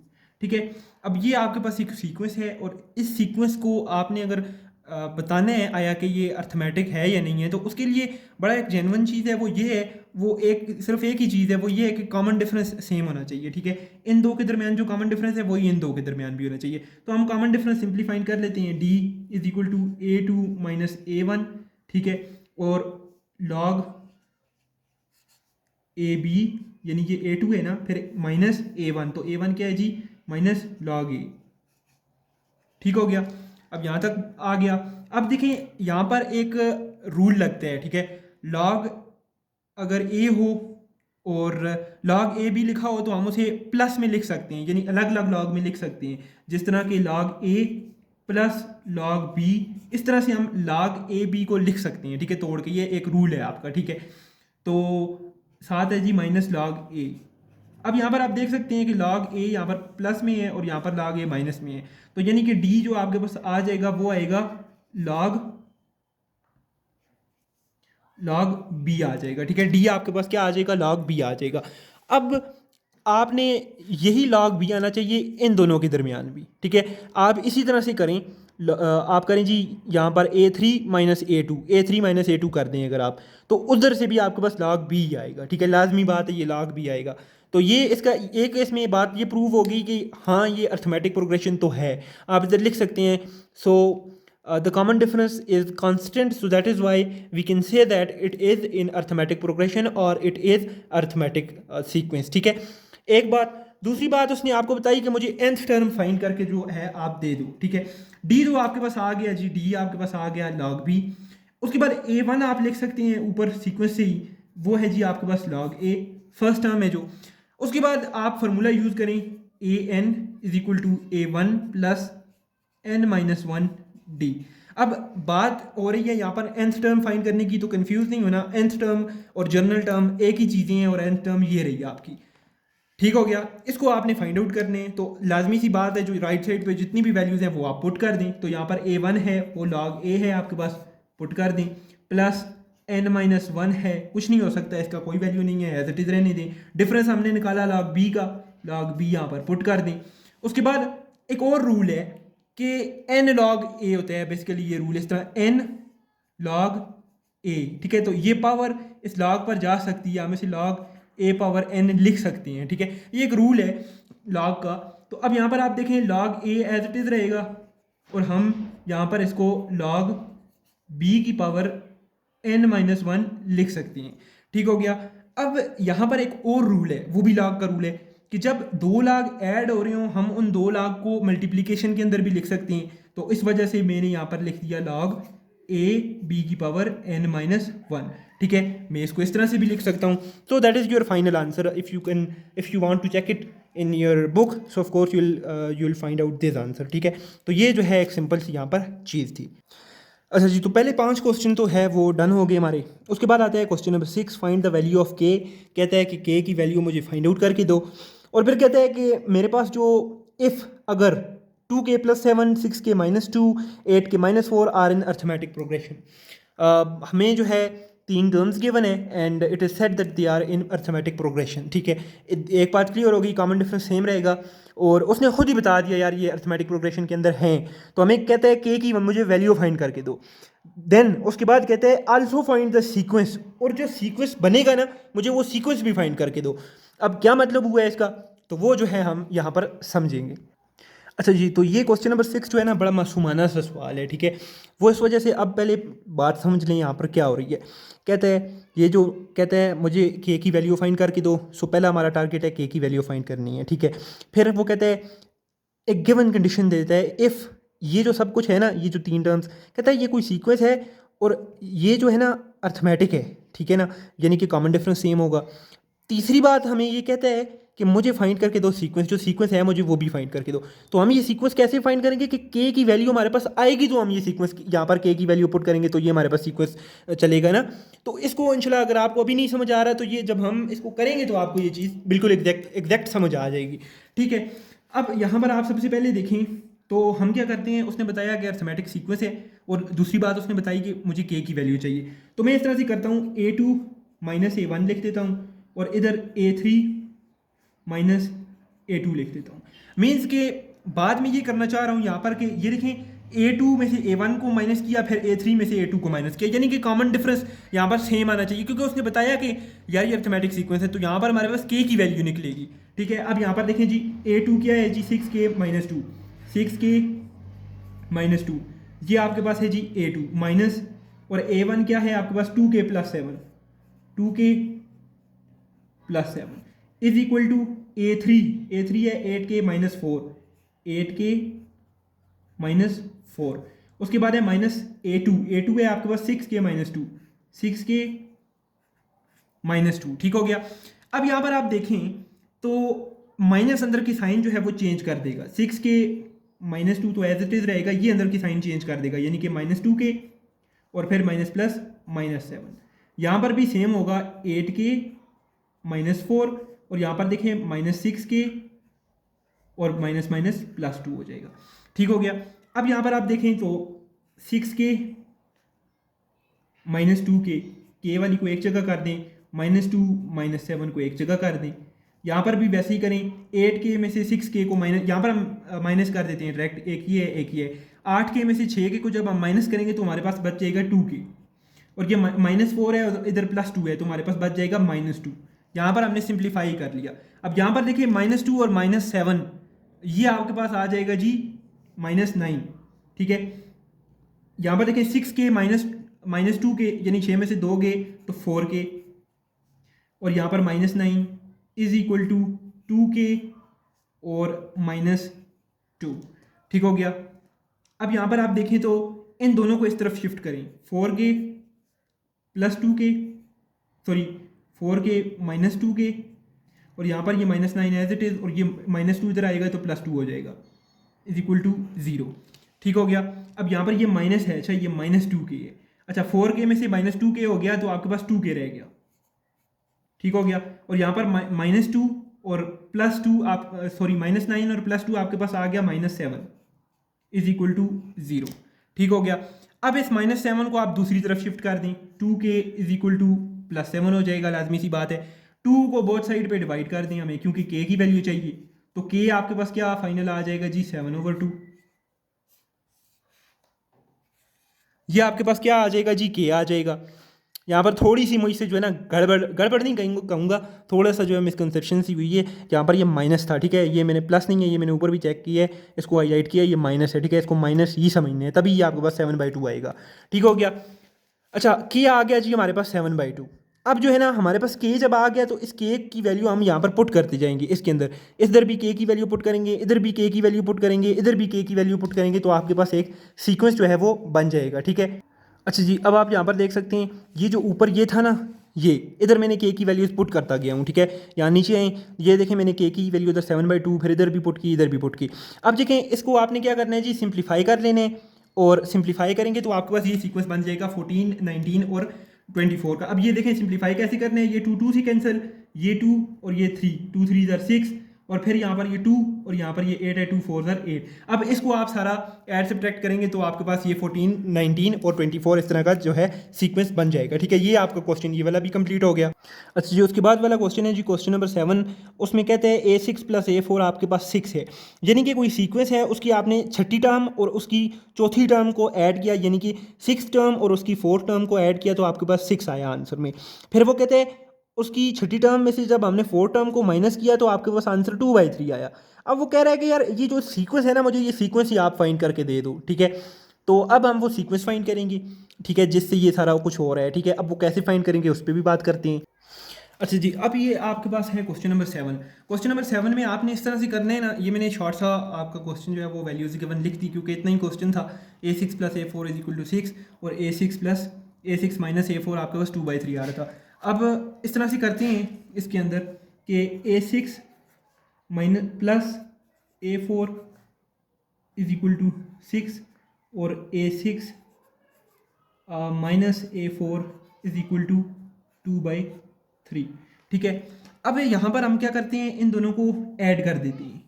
ठीक है, अब ये आपके पास एक सीक्वेंस है और इस सीक्वेंस को आपने अगर बताना है आया कि ये अर्थमेटिक है या नहीं है, तो उसके लिए बड़ा एक जेन्युइन चीज़ है वो ये है, वो एक सिर्फ एक ही चीज़ है, वो ये है कि कॉमन डिफरेंस सेम होना चाहिए। ठीक है, इन दो के दरमियान जो कॉमन डिफरेंस है वही इन दो के दरमियान भी होना चाहिए। तो हम कॉमन डिफरेंस सिंप्लीफाइन कर लेते हैं, D is equal to a2 minus a1। ठीक है, और लॉग ए बी, यानी ये a2 है ना, फिर माइनस a1, तो a1 क्या है जी माइनस लॉग ए। ठीक हो गया, अब यहाँ तक आ गया। अब देखें यहाँ पर एक रूल लगता है। ठीक है, लॉग अगर ए हो और लॉग ए भी लिखा हो तो हम उसे प्लस में लिख सकते हैं, यानी अलग अलग लॉग में लिख सकते हैं, जिस तरह के लॉग ए प्लस लॉग बी, इस तरह से हम लॉग ए बी को लिख सकते हैं। ठीक है, तोड़ के, ये एक रूल है आपका। ठीक है, तो साथ है जी माइनस लॉग ए। अब यहाँ पर आप देख सकते हैं कि लॉग ए यहाँ पर प्लस में है और यहाँ पर लॉग ए माइनस में है, तो यानी कि डी जो आपके पास आ जाएगा वो आएगा लॉग log b आ जाएगा, ठीक है। d आपके पास क्या आ जाएगा, log b आ जाएगा। अब आपने यही log b आना चाहिए इन दोनों के दरमियान भी, ठीक है। आप इसी तरह से करें, आप करें जी यहाँ पर a3 माइनस a2 कर दें अगर आप, तो उधर से भी आपके पास log b आएगा, ठीक है। लाजमी बात है, ये log b आएगा। तो ये इसका एक इसमें ये बात ये प्रूव होगी कि हाँ ये अर्थमेटिक प्रोग्रेशन तो है। आप इधर लिख सकते हैं, सो the common difference is constant, so that is why we can say that it is in arithmetic progression or it is arithmetic sequence, ठीक है। एक बात, दूसरी बात उसने आपको बताई कि मुझे nth टर्म फाइंड करके जो है आप दे दो, ठीक है। d जो आपके पास आ गया जी, d आपके पास आ गया log b। उसके बाद a1 आप लिख सकते हैं ऊपर सीक्वेंस से ही, वो है जी आपके पास log a, फर्स्ट टर्म है जो। उसके बाद आप फार्मूला यूज़ करें, a n is equal to a1 plus n minus one D. अब बात हो रही है यहाँ पर nth टर्म फाइंड करने की, तो कंफ्यूज नहीं होना, nth टर्म और जनरल टर्म एक ही चीज़ें हैं, और nth टर्म ये रही आपकी, ठीक हो गया। इसको आपने फाइंड आउट करने हैं, तो लाजमी सी बात है जो राइट साइड पे जितनी भी वैल्यूज़ हैं वो आप पुट कर दें। तो यहाँ पर a1 है वो log a है आपके पास, पुट कर दें, प्लस n माइनस वन है, कुछ नहीं हो सकता, इसका कोई वैल्यू नहीं है, एज इट इज़ रहने दें। डिफरेंस हमने निकाला log b का, log b यहाँ पर पुट कर दें। उसके बाद एक और रूल है कि n log a होता है, बेसिकली ये रूल इस तरह n log a, ठीक है। तो ये पावर इस log पर जा सकती है, हम इसे log a पावर n लिख सकते हैं, ठीक है। ये एक रूल है log का। तो अब यहाँ पर आप देखें log a as it is रहेगा, और हम यहाँ पर इसको log b की पावर n माइनस वन लिख सकते हैं, ठीक हो गया। अब यहाँ पर एक और रूल है, वो भी log का रूल है, कि जब दो लाग ऐड हो रहे हो हम उन दो लाग को मल्टीप्लिकेशन के अंदर भी लिख सकते हैं। तो इस वजह से मैंने यहाँ पर लिख दिया log a b की पावर n माइनस वन, ठीक है। मैं इसको इस तरह से भी लिख सकता हूँ। So that is your final answer. If you want to check it in your book, so of course you will find out this answer, ठीक है। तो ये जो है एक सिंपल सी यहाँ पर चीज़ थी। अच्छा जी, तो पहले 5 क्वेश्चन तो है वो डन हो गए हमारे। उसके बाद आता है question number 6, find the value of के। कहता है कि के की वैल्यू मुझे फाइंड आउट करके दो। और फिर कहता है कि मेरे पास जो इफ़ अगर 2k plus 7, 6k minus 2, 8k minus 4 are in arithmetic progression. हमें जो है 3 टर्म्स गिवन है and it is set that they are in arithmetic progression, ठीक है। एक बात क्लियर होगी, कॉमन डिफरेंस सेम रहेगा, और उसने खुद ही बता दिया यार ये अर्थमेटिक प्रोग्रेशन के अंदर हैं। तो हमें कहता है के की मुझे वैल्यू फाइंड करके दो। देन उसके बाद कहते हैं आल्सो फाइंड द सीक्वेंस, और जो सीक्वेंस बनेगा ना मुझे वो सीक्वेंस भी फाइंड करके दो। अब क्या मतलब हुआ है इसका, तो वो जो है हम यहाँ पर समझेंगे। अच्छा जी, तो ये क्वेश्चन नंबर 6 जो है ना बड़ा मासूमाना सा सवाल है, ठीक है। वो इस वजह से अब पहले बात समझ लें यहाँ पर क्या हो रही है। कहते हैं ये जो कहते हैं मुझे के की वैल्यू फाइंड करके दो। सो पहला हमारा टारगेट है के की वैल्यू फाइंड करनी है, ठीक है। फिर वो कहते हैं एक गिवन कंडीशन देता है, इफ़ ये जो सब कुछ है ना, ये जो 3 टर्म्स, कहता है ये कोई सीक्वेंस है और ये जो है ना अर्थमेटिक है, ठीक है ना, यानी कि कॉमन डिफरेंस सेम होगा। तीसरी बात हमें ये कहता है कि मुझे फाइंड करके दो सीक्वेंस, जो सीक्वेंस है मुझे वो भी फाइंड करके दो। तो हम ये सीक्वेंस कैसे फाइंड करेंगे कि के की वैल्यू हमारे पास आएगी, तो हम ये सीक्वेंस यहाँ पर के की वैल्यू पुट करेंगे तो ये हमारे पास सीक्वेंस चलेगा ना। तो इसको इंशाल्लाह अगर आपको अभी नहीं समझ आ रहा तो ये जब हम इसको करेंगे तो आपको ये चीज़ बिल्कुल एग्जैक्ट समझ आ जाएगी, ठीक है। अब यहाँ पर आप सबसे पहले देखें तो हम क्या करते हैं, उसने बताया कि अर्थमेटिक सीक्वेंस है, और दूसरी बात उसने बताई कि मुझे के की वैल्यू चाहिए। तो मैं इस तरह से करता हूँ, a2 माइनस a1 लिख देता हूँ, और इधर a3 माइनस a2 लिख देता हूँ। मीन्स के बाद में ये करना चाह रहा हूँ यहाँ पर कि ये देखें a2 में से a1 को माइनस किया, फिर a3 में से a2 को माइनस किया, यानी कि कॉमन डिफरेंस यहाँ पर सेम आना चाहिए, क्योंकि उसने बताया कि यार ये अर्थमेटिक सीक्वेंस है, तो यहाँ पर हमारे पास k की वैल्यू निकलेगी, ठीक है। अब यहाँ पर देखें जी a2 क्या है जी, 6k माइनस 2, 6k माइनस 2, ये आपके पास है जी a2 माइनस, और a1 क्या है आपके पास 2k plus 7, 2k plus 7 is equal to a3 है 8k माइनस 4, 8k माइनस 4। उसके बाद है माइनस a2 है आपके पास 6k माइनस 2, 6k माइनस 2, ठीक हो गया। अब यहाँ पर आप देखें तो माइनस अंदर की साइन जो है वो चेंज कर देगा, 6k माइनस 2 तो एज इट इज़ रहेगा, ये अंदर की साइन चेंज कर देगा, यानी कि माइनस 2k और फिर माइनस प्लस माइनस 7। यहाँ पर भी सेम होगा 8k माइनस 4, और यहाँ पर देखें माइनस 6k और माइनस माइनस प्लस 2 हो जाएगा, ठीक हो गया। अब यहाँ पर आप देखें तो 6k माइनस 2k के वाली को एक जगह कर दें, -2 -7 को एक जगह कर दें। यहाँ पर भी वैसे ही करें, 8k में से 6k को माइनस, यहाँ पर हम माइनस कर देते हैं डायरेक्ट, एक ही है एक ही है। 8k में से 6k को जब हम माइनस करेंगे तो हमारे पास बच जाएगा 2k, और ये -4 है और इधर +2 है तो हमारे पास बच जाएगा -2। यहाँ पर हमने सिंप्लीफाई कर लिया। अब यहाँ पर देखिए -2 और -7 ये आपके पास आ जाएगा जी -9, ठीक है। यहाँ पर देखिए 6k -2k यानी 6 में से 2 गए तो 4k, और यहाँ पर -9 इज इक्वल टू 2k और -2, ठीक हो गया। अब यहाँ पर आप देखें तो इन दोनों को इस तरफ शिफ्ट करें, 4k + 2k, sorry 4k -2k, और यहाँ पर ये -9 एज इट इज़, और ये -2 इधर आएगा तो +2 हो जाएगा, इज इक्वल टू 0, ठीक हो गया। अब यहाँ पर ये माइनस है, अच्छा ये -2k है, अच्छा 4k में से -2k हो गया तो आपके पास 2k रह गया, ठीक हो गया। और यहाँ पर -2 और +2 आप सॉरी -9 और +2 आपके पास आ गया -7 इज इक्वल टू 0, ठीक हो गया। अब इस -7 को आप दूसरी तरफ शिफ्ट कर दें, 2k इज इक्वल टू +7 हो जाएगा, लाजमी सी बात है। 2 को बोथ साइड पे डिवाइड कर दें हमें, क्योंकि k की वैल्यू चाहिए, तो k आपके पास क्या फाइनल आ जाएगा जी 7/2। ये आपके पास क्या आ जाएगा जी, k आ जाएगा। यहाँ पर थोड़ी सी मुझसे जो है ना गड़बड़ नहीं कहूँगा, थोड़ा सा जो है मिसकंसेप्शन सी हुई है। यहाँ पर ये माइनस था, ठीक है, ये मैंने प्लस नहीं है, ये मैंने ऊपर भी चेक किया है, इसको हाईलाइट किया, ये माइनस है, ठीक है, इसको माइनस ही समझने हैं, तभी ये आपके पास 7/2 आएगा, ठीक हो गया। अच्छा के आ गया जी हमारे पास 7/2। अब जो है ना हमारे पास के जब आ गया तो इस के की वैल्यू हम यहाँ पर पुट करते जाएंगे इसके अंदर, इधर भी के की वैल्यू पुट करेंगे, इधर भी के की वैल्यू पुट करेंगे, इधर भी के की वैल्यू पुट करेंगे, तो आपके पास एक सीक्वेंस जो है वो बन जाएगा, ठीक है। अच्छा जी, अब आप यहाँ पर देख सकते हैं ये जो ऊपर ये था ना, ये इधर मैंने के की वैल्यूज पुट करता गया हूँ, ठीक है। यहाँ नीचे आए, ये देखें मैंने के की वैल्यू इधर 7/2, फिर इधर भी पुट की, इधर भी पुट की। अब देखें इसको आपने क्या करना है जी, सिंप्लीफाई कर लेने, और सिंप्लीफाई करेंगे तो आपके पास ये सीक्वेंस बन जाएगा 14, 19 और 24 का। अब ये देखें सिंप्लीफाई कैसे करना है, ये 2 से कैंसिल, ये 2 और ये 3, 2 3 इधर 6, और फिर यहाँ पर ये 2 और यहाँ पर ये 8 है, 2 4 8। अब इसको आप सारा ऐड सब्ट्रैक्ट करेंगे तो आपके पास ये 14, 19 और 24 इस तरह का जो है सीक्वेंस बन जाएगा, ठीक है। ये आपका क्वेश्चन ये वाला भी कंप्लीट हो गया। अच्छा जी, उसके बाद वाला क्वेश्चन है जी क्वेश्चन नंबर 7। उसमें कहते हैं A6 + A4 आपके पास 6 है, यानी कि कोई सीक्वेंस है, उसकी आपने छठी टर्म और उसकी चौथी टर्म को ऐड किया, यानी कि 6 टर्म और उसकी 4th टर्म को ऐड किया तो आपके पास 6 आया आंसर में। फिर वो कहते हैं उसकी छठी टर्म में से जब हमने 4th टर्म को माइनस किया तो आपके पास आंसर 2/3 आया। अब वो कह रहा है कि यार ये जो सीक्वेंस है ना, मुझे ये सीक्वेंस ही आप फाइंड करके दे दो, ठीक है। तो अब हम वो सीक्वेंस फाइंड करेंगे, ठीक है, जिससे ये सारा कुछ हो रहा है, ठीक है। अब वो कैसे फाइंड करेंगे उस पर भी बात करते हैं। अच्छा जी, अब ये आपके पास है क्वेश्चन नंबर 7। क्वेश्चन नंबर 7 में आपने इस तरह से करना है ना, ये मैंने शॉर्ट सा आपका क्वेश्चन जो है वो वैल्यूज गिवन लिख दी, क्योंकि इतना ही क्वेश्चन था। A6 + A4 = 6 और A6 - A4 आपके पास 2/3 आ रहा था। अब इस तरह से करते हैं इसके अंदर कि A6 + A4 = 6 और A6 - A4 = 2/3, ठीक है। अब यहाँ पर हम क्या करते हैं, इन दोनों को ऐड कर देते हैं,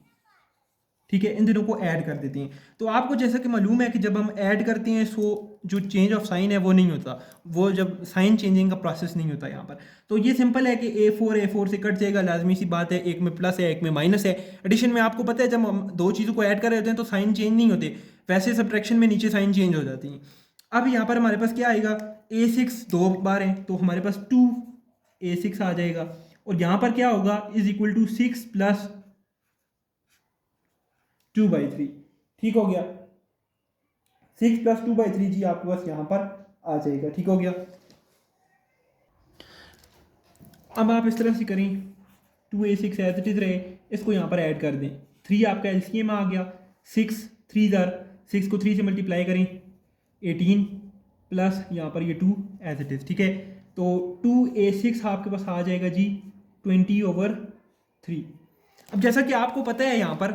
ठीक है, इन दोनों को ऐड कर देते हैं। तो आपको जैसा कि मालूम है कि जब हम ऐड करते हैं सो जो चेंज ऑफ साइन है वो नहीं होता, वो जब साइन चेंजिंग का प्रोसेस नहीं होता यहाँ पर। तो ये सिंपल है कि A4 से कट जाएगा, लाजमी सी बात है, एक में प्लस है एक में माइनस है। एडिशन में आपको पता है जब हम दो चीज़ों को ऐड कर रहे होते हैं तो साइन चेंज नहीं होते, वैसे सब्ट्रैक्शन में नीचे साइन चेंज हो जाती हैं। अब यहाँ पर हमारे पास क्या आएगा, A6 2 बार है तो हमारे पास 2A6 आ जाएगा, और यहाँ पर क्या होगा = 6 + 2/3, ठीक हो गया। 6 + 2/3 जी आपके पास यहाँ पर आ जाएगा, ठीक हो गया। अब आप इस तरह से करें, 2A6 एज इट इज रहे, इसको यहाँ पर ऐड कर दें, 3 आपका LCM आ गया, 6 3 6 को 3 से मल्टीप्लाई करें 18 प्लस यहाँ पर ये 2 एज इट इज़, ठीक है। तो 2A6 आपके पास आ जाएगा जी 20/3। अब जैसा कि आपको पता है यहाँ पर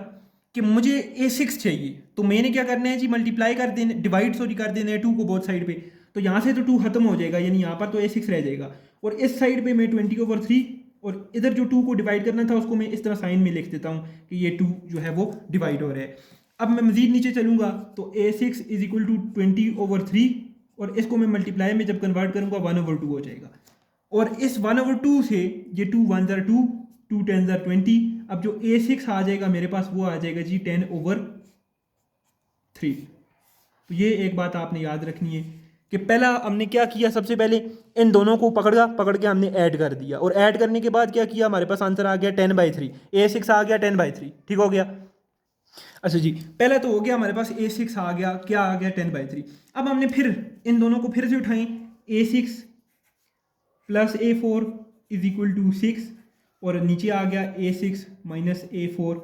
कि मुझे A6 चाहिए, तो मैंने क्या करना है जी, मल्टीप्लाई कर देना, डिवाइड कर देना है 2 को बोथ साइड पे, तो यहाँ से तो 2 खत्म हो जाएगा, यानी यहाँ पर तो A6 रह जाएगा, और इस साइड पे मैं 20/3, और इधर जो 2 को डिवाइड करना था उसको मैं इस तरह साइन में लिख देता हूँ कि ये 2 जो है वो डिवाइड हो रहा है। अब मैं मज़ीद नीचे चलूँगा तो A6 = 20/3, और इसको मैं मल्टीप्लाई में जब कन्वर्ट करूँगा 1/2 हो जाएगा। और इस 1/2 से ये 2 1 ज़र 2, 2 10 ज़र 20, अब जो A6 आ जाएगा मेरे पास वो आ जाएगा जी 10/3। तो ये एक बात आपने याद रखनी है कि पहला हमने क्या किया, सबसे पहले इन दोनों को पकड़ के हमने ऐड कर दिया, और ऐड करने के बाद क्या किया, हमारे पास आंसर आ गया 10/3, A6 आ गया 10/3, ठीक हो गया। अच्छा जी, पहला तो हो गया हमारे पास A6 आ गया, क्या आ गया 10/3। अब हमने फिर इन दोनों को फिर से उठाएं, A6 plus A4 is equal to 6, और नीचे आ गया A6 minus A4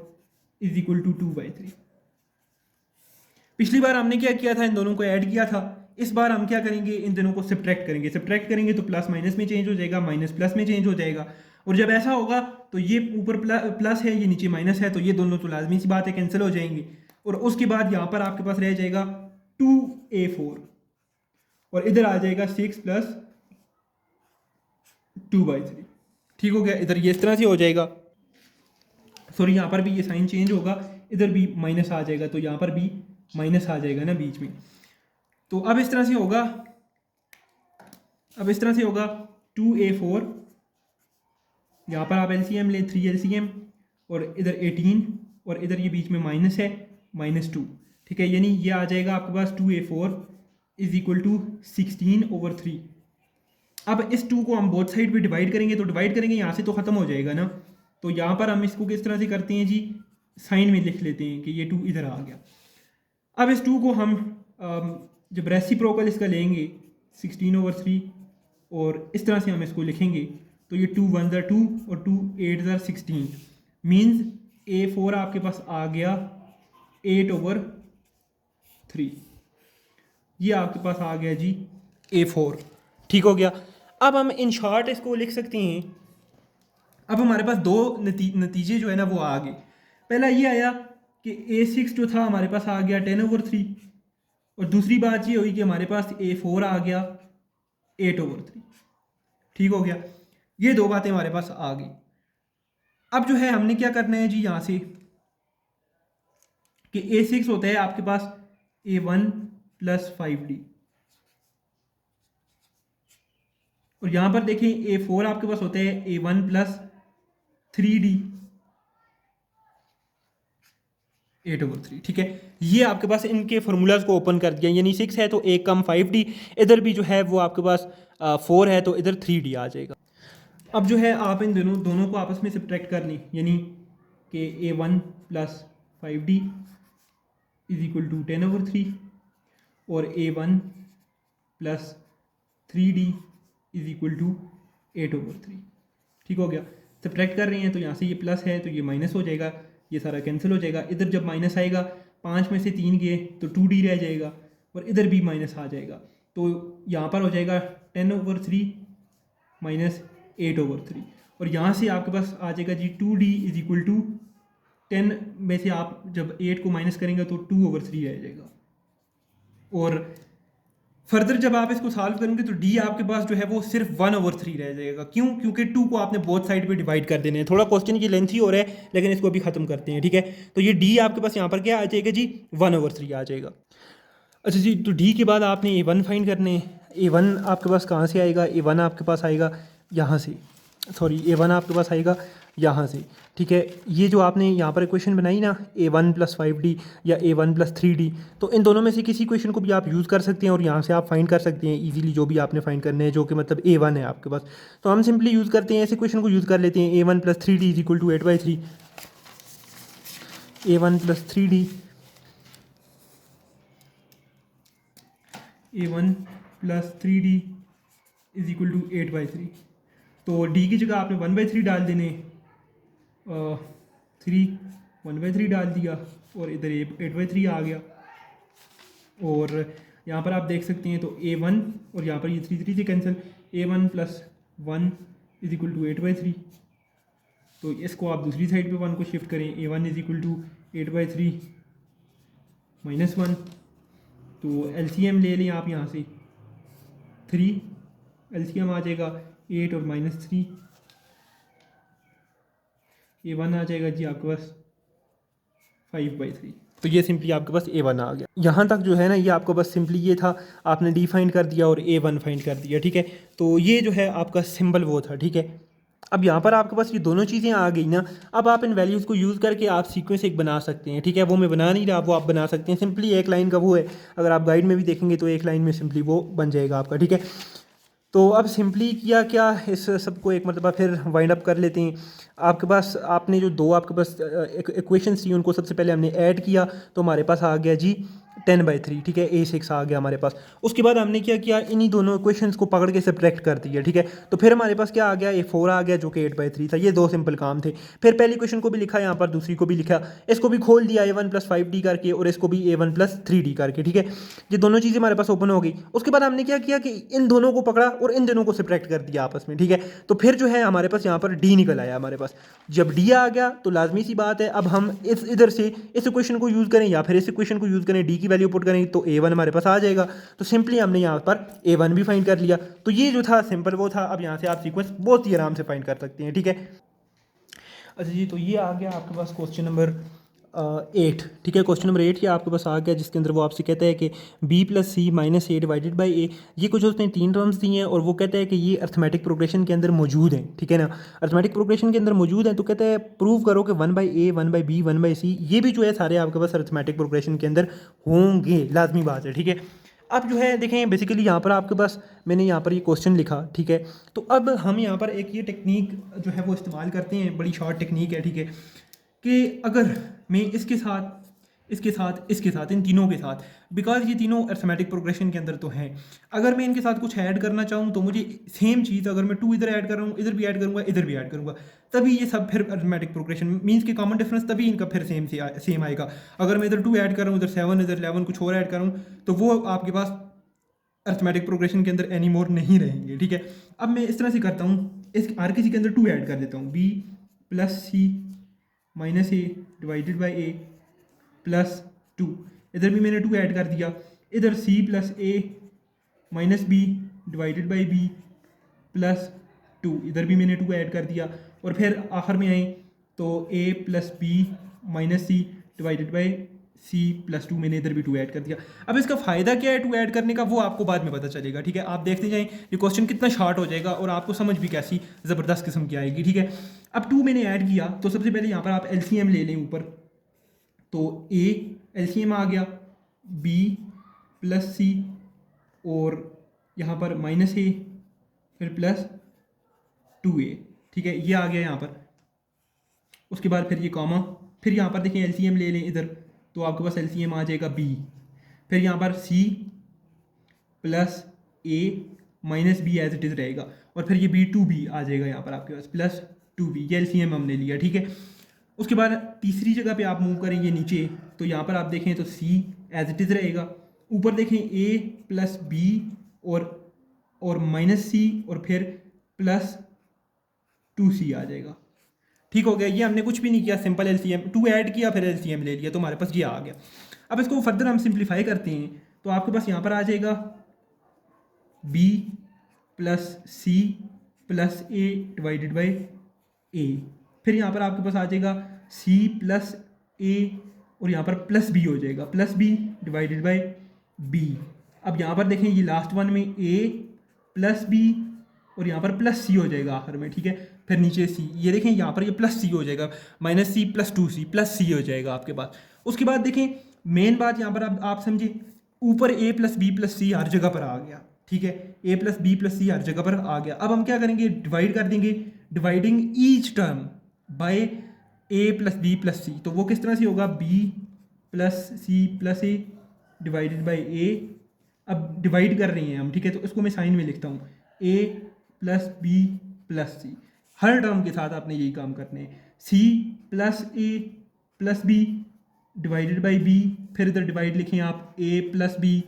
is equal to 2/3। पिछली बार हमने क्या किया था, इन दोनों को ऐड किया था, इस बार हम क्या करेंगे, इन दोनों को सब्ट्रैक्ट करेंगे। सब्ट्रैक्ट करेंगे तो प्लस माइनस में चेंज हो जाएगा, माइनस प्लस में चेंज हो जाएगा, और जब ऐसा होगा तो ये ऊपर प्लस है, ये नीचे माइनस है, तो ये दोनों तो लाजमी सी बात है कैंसिल हो जाएंगे। और उसके बाद यहाँ पर आपके पास रह जाएगा 2A4, और इधर आ जाएगा 6 प्लस 2/3, ठीक हो गया। इधर ये इस तरह से हो जाएगा, सॉरी यहाँ पर भी ये साइन चेंज होगा, इधर भी माइनस आ जाएगा, तो यहाँ पर भी माइनस आ जाएगा ना बीच में। तो अब इस तरह से होगा, 2A4, यहाँ पर आप LCM लें, 3 LCM, और इधर 18, और इधर ये बीच में माइनस है, -2, ठीक है। यानी ये आ जाएगा आपके पास 2A4 इज इक्वल टू 16/3। अब इस 2 को हम बोथ साइड पे डिवाइड करेंगे, तो डिवाइड करेंगे यहाँ से तो ख़त्म हो जाएगा ना, तो यहाँ पर हम इसको किस तरह से करते हैं जी, साइन में लिख लेते हैं कि ये 2 इधर आ गया। अब इस 2 को हम जब रेसिप्रोकल इसका लेंगे 16/3, और इस तरह से हम इसको लिखेंगे, तो ये 2 1 ज़र 2 और 2 8 ज़र 16, मीन्स A4 आपके पास आ गया 8/3, ये आपके पास आ गया जी A4, ठीक हो गया। अब हम इन शॉर्ट इसको लिख सकते हैं। अब हमारे पास दो नतीजे जो है ना वो आ गए। पहला ये आया कि A6 जो था हमारे पास आ गया 10/3, और दूसरी बात ये हुई कि हमारे पास A4 आ गया 8/3, ठीक हो गया। ये दो बातें हमारे पास आ गई। अब जो है हमने क्या करना है जी, यहाँ से कि A6 होता है आपके पास A1 + 5D, और यहाँ पर देखें A4 आपके पास होता है A1 + 3D 8/3, ठीक है। ये आपके पास इनके फार्मूलाज को ओपन कर दिया, यानी 6 है तो A कम 5D, इधर भी जो है वो आपके पास 4 है तो इधर 3D आ जाएगा। अब जो है आप इन दोनों को आपस में सब्ट्रैक्ट कर लें, यानी कि A1 + 5D is equal to 10/3, और A1 + 3D is equal to 8/3, ठीक हो गया। सब्ट्रैक्ट कर रहे हैं तो यहाँ से ये प्लस है तो ये माइनस हो जाएगा, ये सारा कैंसिल हो जाएगा। इधर जब माइनस आएगा 5 में से 3 गए तो 2D रह जाएगा, और इधर भी माइनस आ जाएगा, तो यहाँ पर हो जाएगा 10/3 माइनस 8/3, और यहाँ से आपके पास आ जाएगा जी 2D इज इक्वल टू 10 में से आप जब 8 को माइनस करेंगे तो 2/3 रह जाएगा। और फर्दर जब आप इसको सॉल्व करेंगे तो D आपके पास जो है वो सिर्फ 1/3 रह जाएगा। क्यों? क्योंकि 2 को आपने बोथ साइड पे डिवाइड कर देने हैं। थोड़ा क्वेश्चन ये लेंथी हो रहा है लेकिन इसको अभी ख़त्म करते हैं, ठीक है। तो ये D आपके पास यहाँ पर क्या आ जाएगा जी, 1/3 आ जाएगा। अच्छा जी, तो D के बाद आपने A1 फाइंड करने हैं। A1 आपके पास कहाँ से आएगा? A1 आपके पास आएगा यहाँ से, सॉरी A1 आपके पास आएगा यहाँ से, ठीक है। ये जो आपने यहाँ पर इक्वेशन बनाई ना A1 + 5D या A1 + 3D, तो इन दोनों में से किसी इक्वेशन को भी आप यूज़ कर सकते हैं और यहाँ से आप फाइंड कर सकते हैं इजीली जो भी आपने फाइंड करने हैं, जो कि मतलब A1 है आपके पास। तो हम सिंपली यूज़ करते हैं, इस इक्वेशन को यूज़ कर लेते हैं। A1 + 3D is equal to 8/3, A1 + 3D, A1 + 3D is equal to 8/3। तो D की जगह आपने 1/3 डाल देने, 3 1/3 डाल दिया, और इधर 8/3 आ गया। और यहाँ पर आप देख सकते हैं तो A1 और यहाँ पर ये 3 से cancel, A1 + 1 is equal to 8/3। तो इसको आप दूसरी साइड पे 1 को शिफ्ट करें, A1 इज इक्वल टू 8/3 -1। तो LCM ले लें आप यहाँ से, 3 LCM आ जाएगा 8 और -3, A1 आ जाएगा जी आपके पास 5/3। तो ये सिंपली आपके पास A1 आ गया। यहाँ तक जो है ना ये आपको बस सिंपली ये था, आपने D फाइंड कर दिया और A1 फाइंड कर दिया, ठीक है। तो ये जो है आपका सिंबल वो था, ठीक है। अब यहाँ पर आपके पास ये दोनों चीज़ें आ गई ना, अब आप इन वैल्यूज़ को यूज़ करके आप सीक्वेंस एक बना सकते हैं, ठीक है। वो मैं बना नहीं रहा, वो आप बना सकते हैं सिंपली, एक लाइन का वो है, अगर आप गाइड में भी देखेंगे तो एक लाइन में सिंपली वो बन जाएगा आपका, ठीक है। तो अब सिंपली किया क्या, इस सबको एक मरतबा फिर वाइंड अप कर लेते हैं। आपके पास आपने जो दो आपके पास इक्वेशंस थी उनको सबसे पहले हमने ऐड किया, तो हमारे पास आ गया जी 10/3, ठीक है। A6 आ गया हमारे पास। उसके बाद हमने क्या किया, इन्हीं दोनों इक्वेशंस को पकड़ के सब्ट्रैक्ट कर दिया, ठीक है। तो फिर हमारे पास क्या आ गया, A4 आ गया जो कि 8/3 था। ये दो सिंपल काम थे। फिर पहली इक्वेशन को भी लिखा, यहाँ पर दूसरी को भी लिखा, इसको भी खोल दिया A1 + 5D करके और इसको भी A1 + 3D करके, ठीक है। ये दोनों चीज़ें हमारे पास ओपन हो गई। उसके बाद हमने क्या किया कि इन दोनों को पकड़ा और इन दोनों को सब्ट्रैक्ट कर दिया आपस में, ठीक है। तो फिर जो है हमारे पास यहाँ पर D निकल आया हमारे पास। जब D आ गया तो लाजमी सी बात है, अब हम इस इधर से इस इक्वेशन को यूज़ करें या फिर इस इक्वेशन को यूज़ करें, D की वैल्यू पुट करें तो A1 हमारे पास आ जाएगा। तो सिंपली हमने यहाँ पर A1 भी फाइंड कर लिया। तो ये जो था सिंपल वो था। अब यहाँ से आप सीक्वेंस बहुत ही आराम से फाइंड कर सकते हैं, ठीक है। अच्छा जी, तो ये आ गया आपके पास क्वेश्चन नंबर 8, ठीक है। क्वेश्चन नंबर 8 ये आपके पास आ गया, जिसके अंदर वो आपसे कहता है कि B + C - A / A, ये कुछ उसने 3 टर्म्स दी हैं और वो कहता है कि ये अर्थमेटिक प्रोग्रेशन के अंदर मौजूद हैं, ठीक है ना। अर्थमेटिक प्रोग्रेशन के अंदर मौजूद हैं तो कहता है प्रूव करो कि 1/A 1/B 1/C ये भी जो है सारे आपके पास अर्थमेटिक प्रोग्रेशन के अंदर होंगे, लाजमी बात है, ठीक है। अब जो है देखें बेसिकली यहाँ पर आपके पास मैंने यहाँ पर ये क्वेश्चन लिखा, ठीक है। तो अब हम यहाँ पर एक ये टेक्निक जो है वो इस्तेमाल करते हैं, बड़ी शॉर्ट टेक्निक है, ठीक है। कि अगर मैं इसके साथ इसके साथ इसके साथ इन तीनों के साथ, बिकॉज ये तीनों अर्थमेटिक प्रोग्रेशन के अंदर तो हैं, अगर मैं इनके साथ कुछ ऐड करना चाहूँ तो मुझे सेम चीज़, अगर मैं 2 इधर ऐड कर रहा हूँ, इधर भी ऐड करूँगा, इधर भी ऐड करूँगा, तभी ये सब फिर अर्थमेटिक प्रोग्रेशन मीन्स कि कॉमन डिफरेंस तभी इनका फिर सेम आएगा। अगर मैं इधर 2 ऐड कर रहा हूँ, इधर 7, इधर 11 कुछ और ऐड करूँ, तो वो आपके पास अर्थमेटिक प्रोग्रेशन के अंदर एनी मोर नहीं रहेंगे, ठीक है। अब मैं इस तरह से करता हूँ, इस हर किसी के अंदर 2 ऐड कर देता हूँ, B + C - A / A + 2, इधर भी मैंने 2 ऐड कर दिया, इधर C + A - B / B + 2, इधर भी मैंने 2 ऐड कर दिया, और फिर आखिर में आए तो A + B - C / C + 2 मैंने इधर भी 2 ऐड कर दिया। अब इसका फ़ायदा क्या है 2 ऐड करने का, वो आपको बाद में पता चलेगा, ठीक है। आप देखते जाएं ये क्वेश्चन कितना शॉर्ट हो जाएगा और आपको समझ भी कैसी ज़बरदस्त किस्म की आएगी, ठीक है। अब 2 मैंने ऐड किया तो सबसे पहले यहाँ पर आप LCM ले लें ऊपर, तो A LCM आ गया, B + C और यहाँ पर -A फिर +2A, ठीक है, ये आ गया यहाँ पर। उसके बाद फिर ये कॉमा, फिर यहाँ पर देखें LCM ले लें इधर, तो आपके पास LCM आ जाएगा B, फिर यहाँ पर C + A - B as it is रहेगा, और फिर ये B2B आ जाएगा यहाँ पर आपके पास +2B, ये LCM हमने लिया, ठीक है। उसके बाद तीसरी जगह पे आप मूव करेंगे नीचे, तो यहाँ पर आप देखें तो C एज इट इज़ रहेगा, ऊपर देखें A + B और -C और फिर +2C आ जाएगा, ठीक हो गया। ये हमने कुछ भी नहीं किया, सिंपल LCM 2 ऐड किया फिर LCM ले लिया, तो हमारे पास ये आ गया। अब इसको फर्दर हम सिंप्लीफाई करते हैं, तो आपके पास यहाँ पर आ जाएगा B + C + A / A, फिर यहाँ पर आपके पास आ जाएगा C + A और यहाँ पर +B हो जाएगा, +B / B। अब यहाँ पर देखें ये लास्ट वन में A + B और यहाँ पर +C हो जाएगा आखिर में, ठीक है। फिर नीचे C, ये देखें यहाँ पर ये +C हो जाएगा, -C + 2C +C हो जाएगा आपके पास। उसके बाद देखें मेन बात यहाँ पर आप समझे, ऊपर A + B + C हर जगह पर आ गया, ठीक है। A + B + C हर जगह पर आ गया। अब हम क्या करेंगे, डिवाइड कर देंगे, dividing each term by A + B + C, तो वो किस तरह से होगा, B + C + A / A। अब डिवाइड कर रहे हैं हम, ठीक है, तो इसको मैं साइन में लिखता हूँ, A + B + C, her term के साथ आपने यही काम करने हैं। C + A + B / B, फिर इधर डिवाइड लिखें आप A + B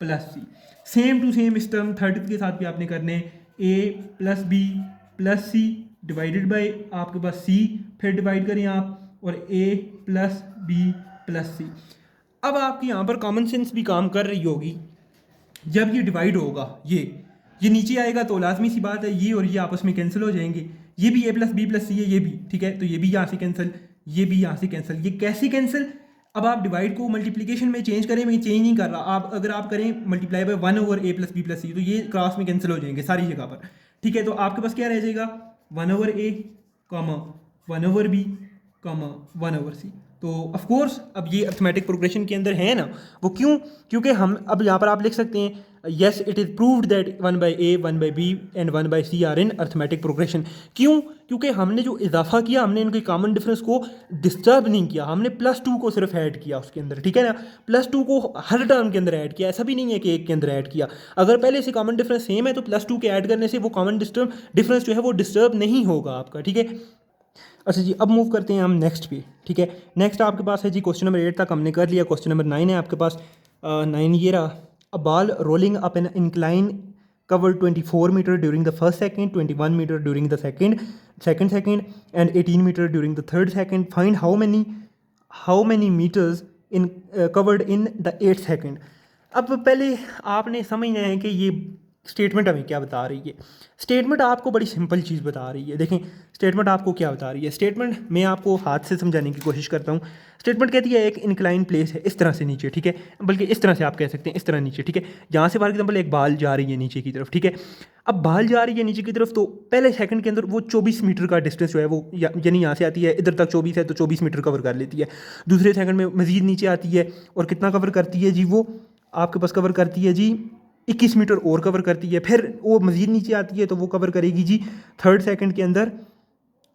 + C, same to same इस टर्म थर्ड के साथ भी आपने करने हैं, A + B + C / आपके पास C, फिर डिवाइड करें आप और A + B + C। अब आपकी यहाँ पर कॉमन सेंस भी काम कर रही होगी, जब ये डिवाइड होगा ये नीचे आएगा तो लाजमी सी बात है ये और ये आपस में कैंसिल हो जाएंगे, ये भी A + B + C है, ये भी, ठीक है, तो ये भी यहाँ से कैंसिल, ये भी यहाँ से कैंसिल, ये कैसे कैंसिल, अब आप डिवाइड को मल्टीप्लिकेशन में चेंज करें, मैं चेंज नहीं कर रहा, आप अगर आप करें multiply by 1/a + b + c, तो ये क्रॉस में कैंसिल हो जाएंगे सारी जगह पर, ठीक है। तो आपके पास क्या रह जाएगा 1/a, 1/b, 1/c। तो ऑफ कोर्स अब ये अर्थमेटिक प्रोग्रेशन के अंदर है ना, वो क्यों, क्योंकि हम अब यहाँ पर आप लिख सकते हैं yes it is proved that 1/a, 1/b and 1/c are in arithmetic progression. क्यों, क्योंकि हमने जो इजाफा किया, हमने इनके कॉमन डिफरेंस को डिस्टर्ब नहीं किया, हमने +2 को सिर्फ ऐड किया उसके अंदर, ठीक है ना। +2 को हर टर्म के अंदर ऐड किया, ऐसा भी नहीं है कि एक के अंदर ऐड किया। अगर पहले से कॉमन डिफरेंस सेम है तो +2 के ऐड करने से वो कॉमन डिफरेंस जो है वो डिस्टर्ब नहीं होगा आपका, ठीक है। अच्छा जी, अब मूव करते हैं हम नेक्स्ट पे, ठीक है। नेक्स्ट आपके पास है जी क्वेश्चन नंबर 8 तक हमने कर लिया, क्वेश्चन नंबर 9 है आपके पास। 9 ये रहा, a ball rolling up an incline covered 24 meter during the first second, 21 meter during the second second, and 18 meter during the third second. Find how many meters in covered in the 8th second. अब पहले आपने समझना है कि ये स्टेटमेंट हमें क्या बता रही है। स्टेटमेंट आपको बड़ी सिंपल चीज़ बता रही है। देखें स्टेटमेंट आपको क्या बता रही है। स्टेटमेंट मैं आपको हाथ से समझाने की कोशिश करता हूँ। स्टेटमेंट कहती है एक इंक्लाइन प्लेस है इस तरह से नीचे, ठीक है, बल्कि इस तरह से आप कह सकते हैं, इस तरह नीचे, ठीक है। यहाँ से फॉर एग्जाम्पल एक बाल जा रही है नीचे की तरफ, ठीक है। अब बाल जा रही है नीचे की तरफ, तो पहले सेकंड के अंदर वो 24 मीटर का डिस्टेंस जो है वो यानी यहाँ से आती है इधर तक 24 है तो 24 मीटर कवर कर लेती है। दूसरे सेकंड में मज़ीद नीचे आती है और कितना कवर करती है जी, वो आपके पास कवर करती है जी 21 मीटर और कवर करती है। फिर वो मज़ीद नीचे आती है तो वो कवर करेगी जी थर्ड सेकंड के अंदर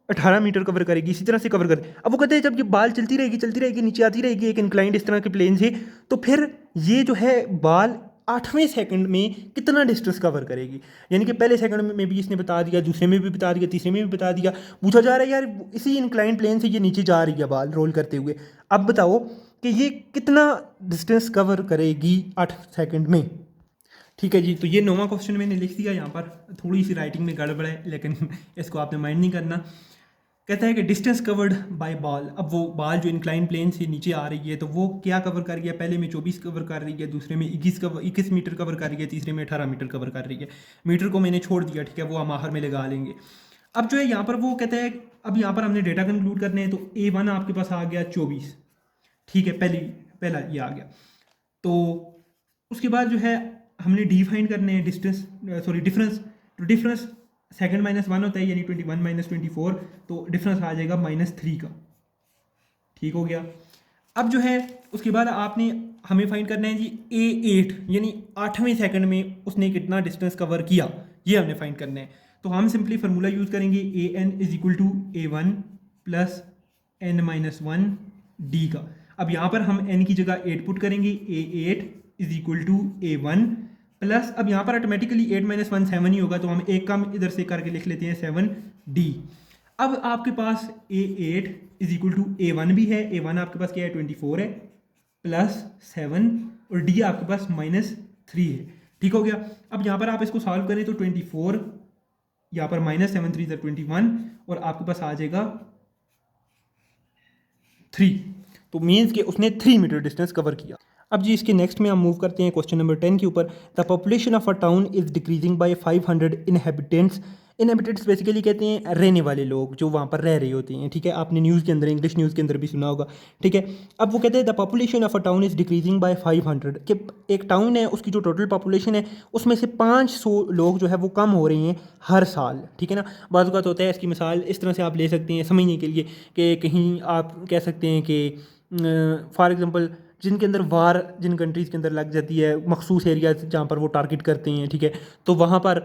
18 मीटर कवर करेगी। इसी तरह से कवर कर, अब वो कहते हैं जब ये बाल चलती रहेगी नीचे आती रहेगी एक इंक्लाइंड इस तरह के प्लेन से, तो फिर ये जो है बाल 8वें सेकंड में कितना डिस्टेंस कवर करेगी। यानी कि पहले सेकंड में भी इसने बता दिया, दूसरे में भी बता दिया, तीसरे में भी बता दिया। पूछा जा रहा है यार इसी इंक्लाइंड प्लेन से ये नीचे जा रही है बाल रोल करते हुए, अब बताओ कि ये कितना डिस्टेंस कवर करेगी 8 सेकंड में, ठीक है जी। तो ये 9वां क्वेश्चन मैंने लिख दिया। यहाँ पर थोड़ी सी राइटिंग में गड़बड़ है लेकिन इसको आपने माइंड नहीं करना। कहता है कि डिस्टेंस कवर्ड बाय बॉल, अब वो बॉल जो इंक्लाइन प्लेन से नीचे आ रही है तो वो क्या कवर कर रही है, पहले में 24 कवर कर रही है, दूसरे में 21 मीटर कवर कर रही है, तीसरे में 18 मीटर कवर कर रही है। मीटर को मैंने छोड़ दिया, ठीक है, वो हम आखिर में लगा लेंगे। अब जो है यहाँ पर वो कहता है अब यहाँ पर हमने डेटा कंक्लूड करने हैं, तो A1 आपके पास आ गया 24, ठीक है, पहला ये आ गया। तो उसके बाद जो है हमने डी फाइंड करने हैं डिफरेंस। तो डिफरेंस सेकंड -1 होता है यानी 21 - 24, तो डिफरेंस आ जाएगा -3 का, ठीक हो गया। अब जो है उसके बाद आपने हमें फाइंड करना है जी A8 यानी 8वें सेकंड में उसने कितना डिस्टेंस कवर किया, ये हमने फाइंड करना है। तो हम सिंपली फार्मूला यूज़ करेंगे AN = A1 + n-1 D का। अब यहाँ पर हम n की जगह 8 पुट करेंगे, A8 = A1 प्लस, अब यहाँ पर ऑटोमेटिकली 8 - 1 7 ही होगा, तो हम एक कम इधर से करके लिख लेते हैं 7D। अब आपके पास A8 = A1 भी है, A1 आपके पास क्या है 24 है प्लस 7 और D आपके पास -3 है, ठीक हो गया। अब यहाँ पर आप इसको सॉल्व करें तो 24 यहाँ पर -7 3 21 और आपके पास आ जाएगा 3, तो मीन्स कि उसने 3 मीटर डिस्टेंस कवर किया। अब जी इसके नेक्स्ट में हम मूव करते हैं क्वेश्चन नंबर 10 के ऊपर। The population of a town is decreasing by 500 inhabitants. Inhabitants basically कहते हैं रहने वाले लोग जो वहाँ पर रह रहे होते हैं, ठीक है। आपने न्यूज़ के अंदर, इंग्लिश न्यूज़ के अंदर भी सुना होगा, ठीक है। अब वो कहते हैं the population of a town is decreasing by 500, कि एक टाउन है उसकी जो टोटल पॉपुलेशन है उसमें से 500 लोग जो है वो कम हो रहे हैं हर साल, ठीक है ना। बात बात होता है, इसकी मिसाल इस तरह से आप ले सकते हैं समझने के लिए कि कहीं आप कह सकते हैं कि फॉर एग्ज़ाम्पल जिनके अंदर वार जिन कंट्रीज़ के अंदर लग जाती है, मखसूस एरिया जहाँ पर वो टारगेट करते हैं, ठीक है, तो वहाँ पर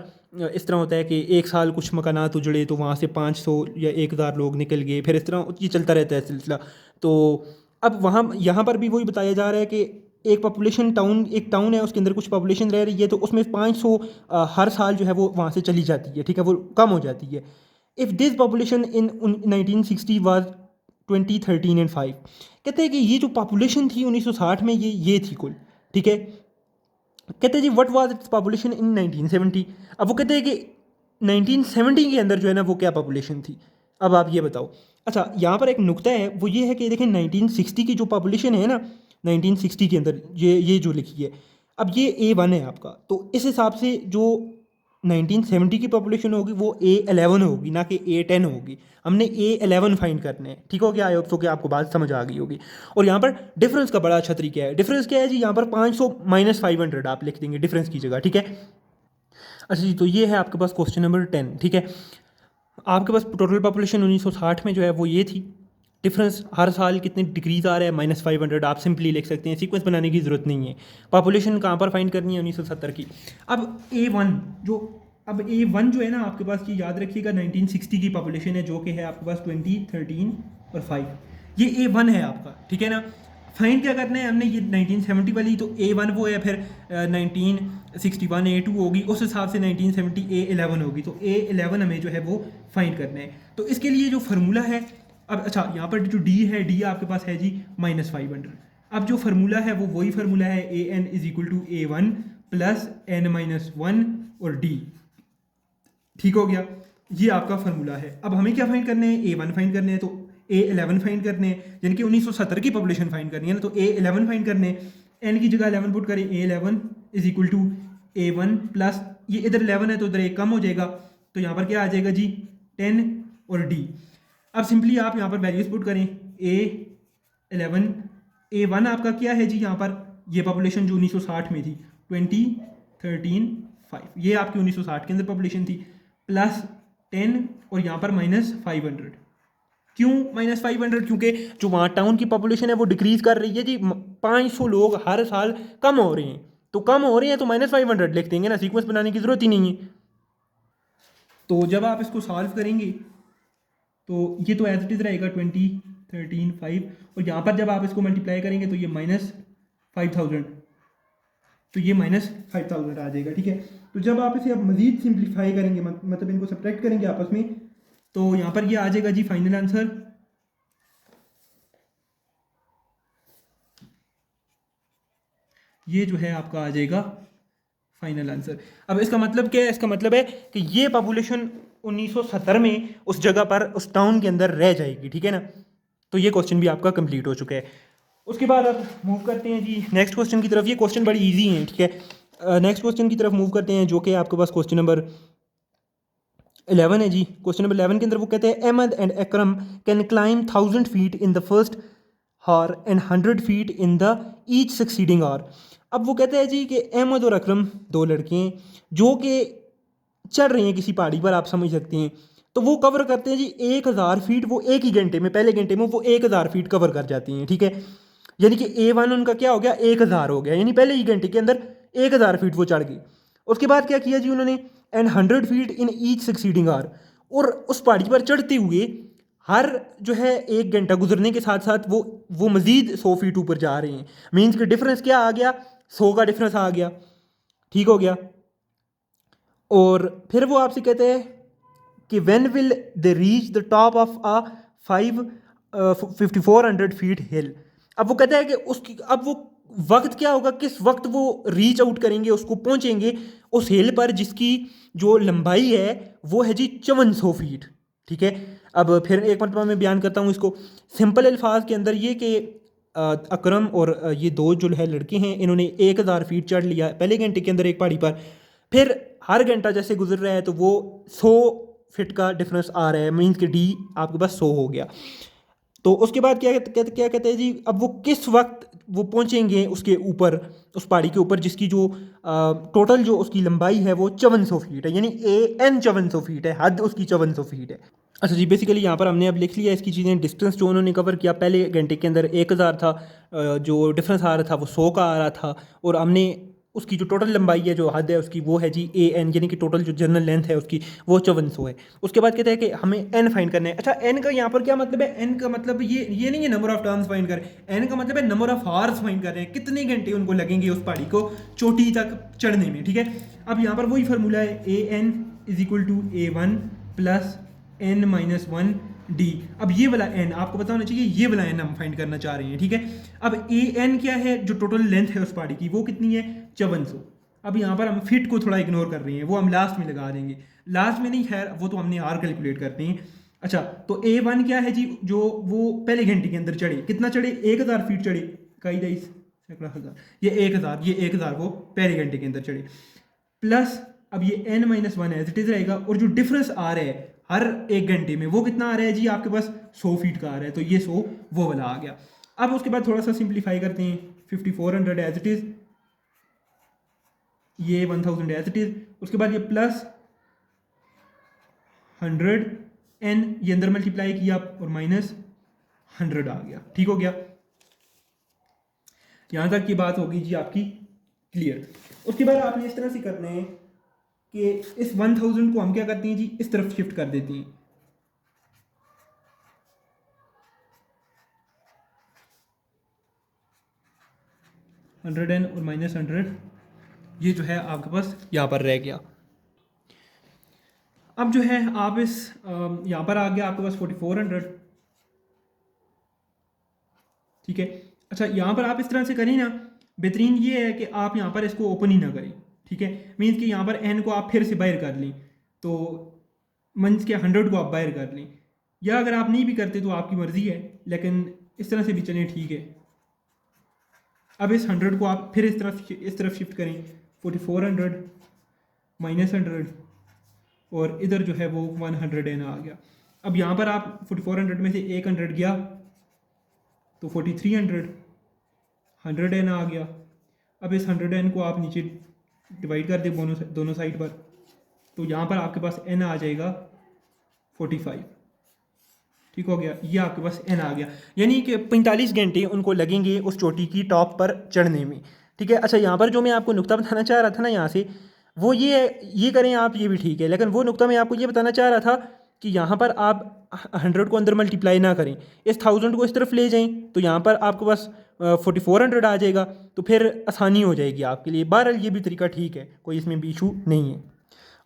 इस तरह होता है कि एक साल कुछ मकानात उजड़े तो वहाँ से 500 या 1000 लोग निकल गए, फिर इस तरह ये चलता रहता है सिलसिला। तो अब वहाँ यहाँ पर भी वही बताया जा रहा है कि एक टाउन है उसके अंदर कुछ पॉपुलेशन रह रही है, तो उसमें 500 हर साल जो है वो वहाँ से चली जाती है, ठीक है, वो कम हो जाती है। If this population in 1960 was 2013 and 5, कहते हैं कि ये जो पॉपुलेशन थी 1960 में ये थी कुल, ठीक है। कहते हैं जी what was its population in 1970। अब वो कहते हैं कि 1970 के अंदर जो है ना वो क्या पॉपुलेशन थी, अब आप ये बताओ। अच्छा यहाँ पर एक नुक्ता है, वो ये है कि देखें 1960 की जो पॉपुलेशन है ना, 1960 के अंदर ये जो लिखी है, अब ये A1 है आपका, तो इस हिसाब से जो 1970 की पॉपुलेशन होगी वो A11 होगी, ना कि A10 होगी। हमने A11 फाइंड करने हैं, ठीक हो गया? आई होप सो कि आपको बात समझ आ गई होगी। और यहाँ पर डिफरेंस का बड़ा अच्छा तरीका है। डिफरेंस क्या है जी? यहाँ पर 500 माइनस 500 आप लिख देंगे डिफरेंस की जगह, ठीक है? अच्छा जी, तो ये है आपके पास क्वेश्चन नंबर 10, ठीक है? आपके पास टोटल पॉपुलेशन 1960 में जो है वो ये थी। डिफरेंस हर साल कितने डिक्रीज आ रहा है, -500। आप सिंपली लिख सकते हैं, सीक्वेंस बनाने की ज़रूरत नहीं है। पॉपुलेशन कहाँ पर फाइंड करनी है? 1970 की। अब ए वन जो है ना आपके पास, ये याद रखिएगा 1960 की पॉपुलेशन है, जो कि है आपके पास 20, 13 और 5। ये A1 है आपका, ठीक है ना? फाइंड क्या करना है हमने? ये 1970 वाली तो A1 वो है, फिर 1961 A2 होगी, उस हिसाब से 1970 A11 होगी, तो A11 हमें जो है वो फाइंड करना है। तो इसके लिए जो फार्मूला है, अब अच्छा यहाँ पर जो D है, D आपके पास है जी -500। अब जो फार्मूला है वो वही फार्मूला है, AN = A1 + N-1 और D, ठीक हो गया? ये आपका फार्मूला है। अब हमें क्या फाइंड करने हैं? A1 फाइंड करने हैं, तो A11 फाइंड करने हैं, यानी कि 1970 की पॉपुलेशन फाइंड करनी है ना, तो A11 फाइंड करने हैं। N की जगह 11 पुट करें, A11 = A1 प्लस, ये इधर 11 है तो इधर 1 कम हो जाएगा, तो यहाँ पर क्या आ जाएगा जी? 10 और D। अब सिंपली आप यहाँ पर वैल्यूज पुट करें, A11, A1 आपका क्या है जी? यहाँ पर ये पॉपुलेशन जो 1960 में थी 20, 13, 5, ये आपकी 1960 के अंदर पॉपुलेशन थी, प्लस 10 और यहाँ पर -500। क्यों -500? क्योंकि जो वहाँ टाउन की पॉपुलेशन है वो डिक्रीज कर रही है जी। 500 लोग हर साल कम हो रहे हैं, तो कम हो रहे हैं तो -500 लिख देंगे ना, सीक्वेंस बनाने की ज़रूरत ही नहीं है। तो जब आप इसको सॉल्व करेंगे तो ये तो एज इट इज़ रहेगा 20, 13, 5, और यहाँ पर जब आप इसको मल्टीप्लाई करेंगे तो ये -5000, तो ये -5000 आ जाएगा, ठीक है? तो जब आप इसे अब मज़ीद सिंप्लीफाई करेंगे, मतलब इनको सब्ट्रैक्ट करेंगे आपस में, तो यहाँ पर ये आ जाएगा जी फाइनल आंसर। ये जो है आपका आ जाएगा फाइनल आंसर। अब इसका मतलब क्या है? इसका मतलब है कि ये पॉपुलेशन 1970 में उस जगह पर, उस टाउन के अंदर रह जाएगी, ठीक है ना? तो ये क्वेश्चन भी आपका कंप्लीट हो चुका है। उसके बाद अब मूव करते हैं जी नेक्स्ट क्वेश्चन की तरफ। ये क्वेश्चन बड़ी ईजी हैं, ठीक है? नेक्स्ट क्वेश्चन की तरफ मूव करते हैं, जो कि आपके पास क्वेश्चन नंबर 11 है जी। क्वेश्चन नंबर 11 के अंदर वो कहते हैं Ahmed and Akram can climb 1000 feet in the first hour and 100 feet in the each succeeding hour. अब वो कहते हैं जी कि अहमद और अकरम दो लड़के हैं जो कि चढ़ रहे हैं किसी पहाड़ी पर, आप समझ सकते हैं। तो वो कवर करते हैं जी 1000 फीट, वो एक ही घंटे में, पहले घंटे में वो 1000 फीट कवर कर जाती हैं, ठीक है? यानी कि A1 उनका क्या हो गया? 1000 हो गया, यानी पहले ही घंटे के अंदर 1000 फीट वो चढ़ गई। उसके बाद क्या किया जी उन्होंने? And 100 feet in each succeeding hour, और उस पहाड़ी पर चढ़ते हुए हर जो है 1 घंटा गुजरने के साथ साथ वो मज़ीद 100 फीट ऊपर जा रहे हैं। मीन्स कि डिफरेंस क्या आ गया? 100 का डिफरेंस आ गया, ठीक हो गया? और फिर वो आपसे कहते हैं कि when will they reach the top of a 5400 feet hill. अब वो कहता है कि उसकी, अब वो वक्त क्या होगा, किस वक्त वो रीच आउट करेंगे, उसको पहुंचेंगे उस हिल पर जिसकी जो लंबाई है वो है जी 5400 फीट, ठीक है? अब फिर एक मरतबा मैं बयान करता हूँ इसको सिंपल अल्फाज के अंदर, ये कि अकरम और ये दो जो है लड़के हैं, इन्होंने 1000 फीट चढ़ लिया पहले घंटे के अंदर एक पहाड़ी पर। फिर हर घंटा जैसे गुजर रहा है तो वो 100 फीट का डिफरेंस आ रहा है, मीन्स कि D आपके पास 100 हो गया। तो उसके बाद क्या कहते हैं जी? अब वो किस वक्त वो पहुंचेंगे उसके ऊपर, उस पहाड़ी के ऊपर जिसकी जो टोटल जो उसकी लंबाई है वो 5400 फीट है, यानी AN 5400 फीट है, हद उसकी 5400 फीट है। अच्छा जी, बेसिकली यहाँ पर हमने अब लिख लिया इसकी चीज़ें। डिस्टेंस जो उन्होंने कवर किया, पहले घंटे के अंदर 1000 था, जो डिफरेंस आ रहा था वो 100 का आ रहा था, और हमने उसकी जो टोटल लंबाई है, जो हद है उसकी, वो है जी AN, यानी कि टोटल जो जनरल लेंथ है उसकी वो 5400 है। उसके बाद कहते हैं कि हमें N फाइंड करना है। अच्छा, N का यहाँ पर क्या मतलब है? N का मतलब ये नहीं है नंबर ऑफ टर्न्स फाइंड करें, N का मतलब है नंबर ऑफ आवर्स फाइंड कर रहे हैं, कितने घंटे उनको लगेंगे उस पहाड़ी को चोटी तक चढ़ने में, ठीक है? अब यहाँ पर वही फार्मूला है, AN = A1 + N-1 D। अब ये वाला N आपको पता होना चाहिए, ये वाला N हम फाइंड करना चाह रहे हैं, ठीक है? अब AN क्या है? जो टोटल लेंथ है उस पहाड़ी की वो कितनी है? 5400। अब यहाँ पर हम फिट को थोड़ा इग्नोर कर रहे हैं, वो हम लास्ट में लगा देंगे, लास्ट में नहीं, खैर वो तो हमने आर कैलकुलेट करते हैं। अच्छा, तो A1 क्या है जी? जो वो पहले घंटे के अंदर चढ़े, कितना चढ़े? 1000 फीट चढ़े, कई दईस सैकड़ा हज़ार, ये 1000 वो पहले घंटे के अंदर चढ़े, प्लस अब ये n-1 एज इट इज़ रहेगा, और जो डिफरेंस आ रहा है हर 1 घंटे में वो कितना आ रहा है जी, आपके पास 100 फीट का आ रहा है, तो ये 100 वो वाला आ गया। अब उसके बाद थोड़ा सा सिंप्लीफाई करते हैं, 5400 एज इट इज़, ये 1000 एज इट इज़, उसके बाद ये प्लस 100n, ये अंदर मल्टीप्लाई किया और माइनस 100 आ गया। ठीक हो गया, यहाँ तक की बात होगी जी आपकी क्लियर। उसके बाद आपने इस तरह से करना है कि इस 1000 को हम क्या करते हैं जी, इस तरफ शिफ्ट कर देते हैं, n और माइनस 100, ये जो है आपके पास यहाँ पर रह गया। अब जो है आप इस यहाँ पर आ गया आपके पास 4400, ठीक है। अच्छा, यहाँ पर आप इस तरह से करें ना, बेहतरीन ये है कि आप यहाँ पर इसको ओपन ही ना करें, ठीक है। मीन्स कि यहाँ पर n को आप फिर से बाहर कर लें, तो मीन्स के 100 को आप बाहर कर लें, या अगर आप नहीं भी करते तो आपकी मर्ज़ी है, लेकिन इस तरह से भी चलें, ठीक है। अब इस 100 को आप फिर इस तरफ शिफ्ट करें, 4400 माइनस 100, और इधर जो है वो 100n आ गया। अब यहाँ पर आप 4400 में से एक 100 गया तो 4300, 100n आ गया। अब इस 100n को आप नीचे डिवाइड कर दें दोनों साइड पर, तो यहाँ पर आपके पास n आ जाएगा 45। ठीक हो गया, ये आपके पास n आ गया, यानी कि 45 घंटे उनको लगेंगे उस चोटी की टॉप पर चढ़ने में, ठीक है। अच्छा, यहाँ पर जो मैं आपको नुक्ता बताना चाह रहा था ना यहाँ से, वो ये है, ये करें आप, ये भी ठीक है, लेकिन वो नुक्ता मैं आपको ये बताना चाह रहा था कि यहाँ पर आप 100 को अंदर मल्टीप्लाई ना करें, इस 1000 को इस तरफ ले जाएं, तो यहाँ पर आपके पास 4400 आ जाएगा, तो फिर आसानी हो जाएगी आपके लिए। बहरहाल ये भी तरीका ठीक है, कोई इसमें भी इशू नहीं है।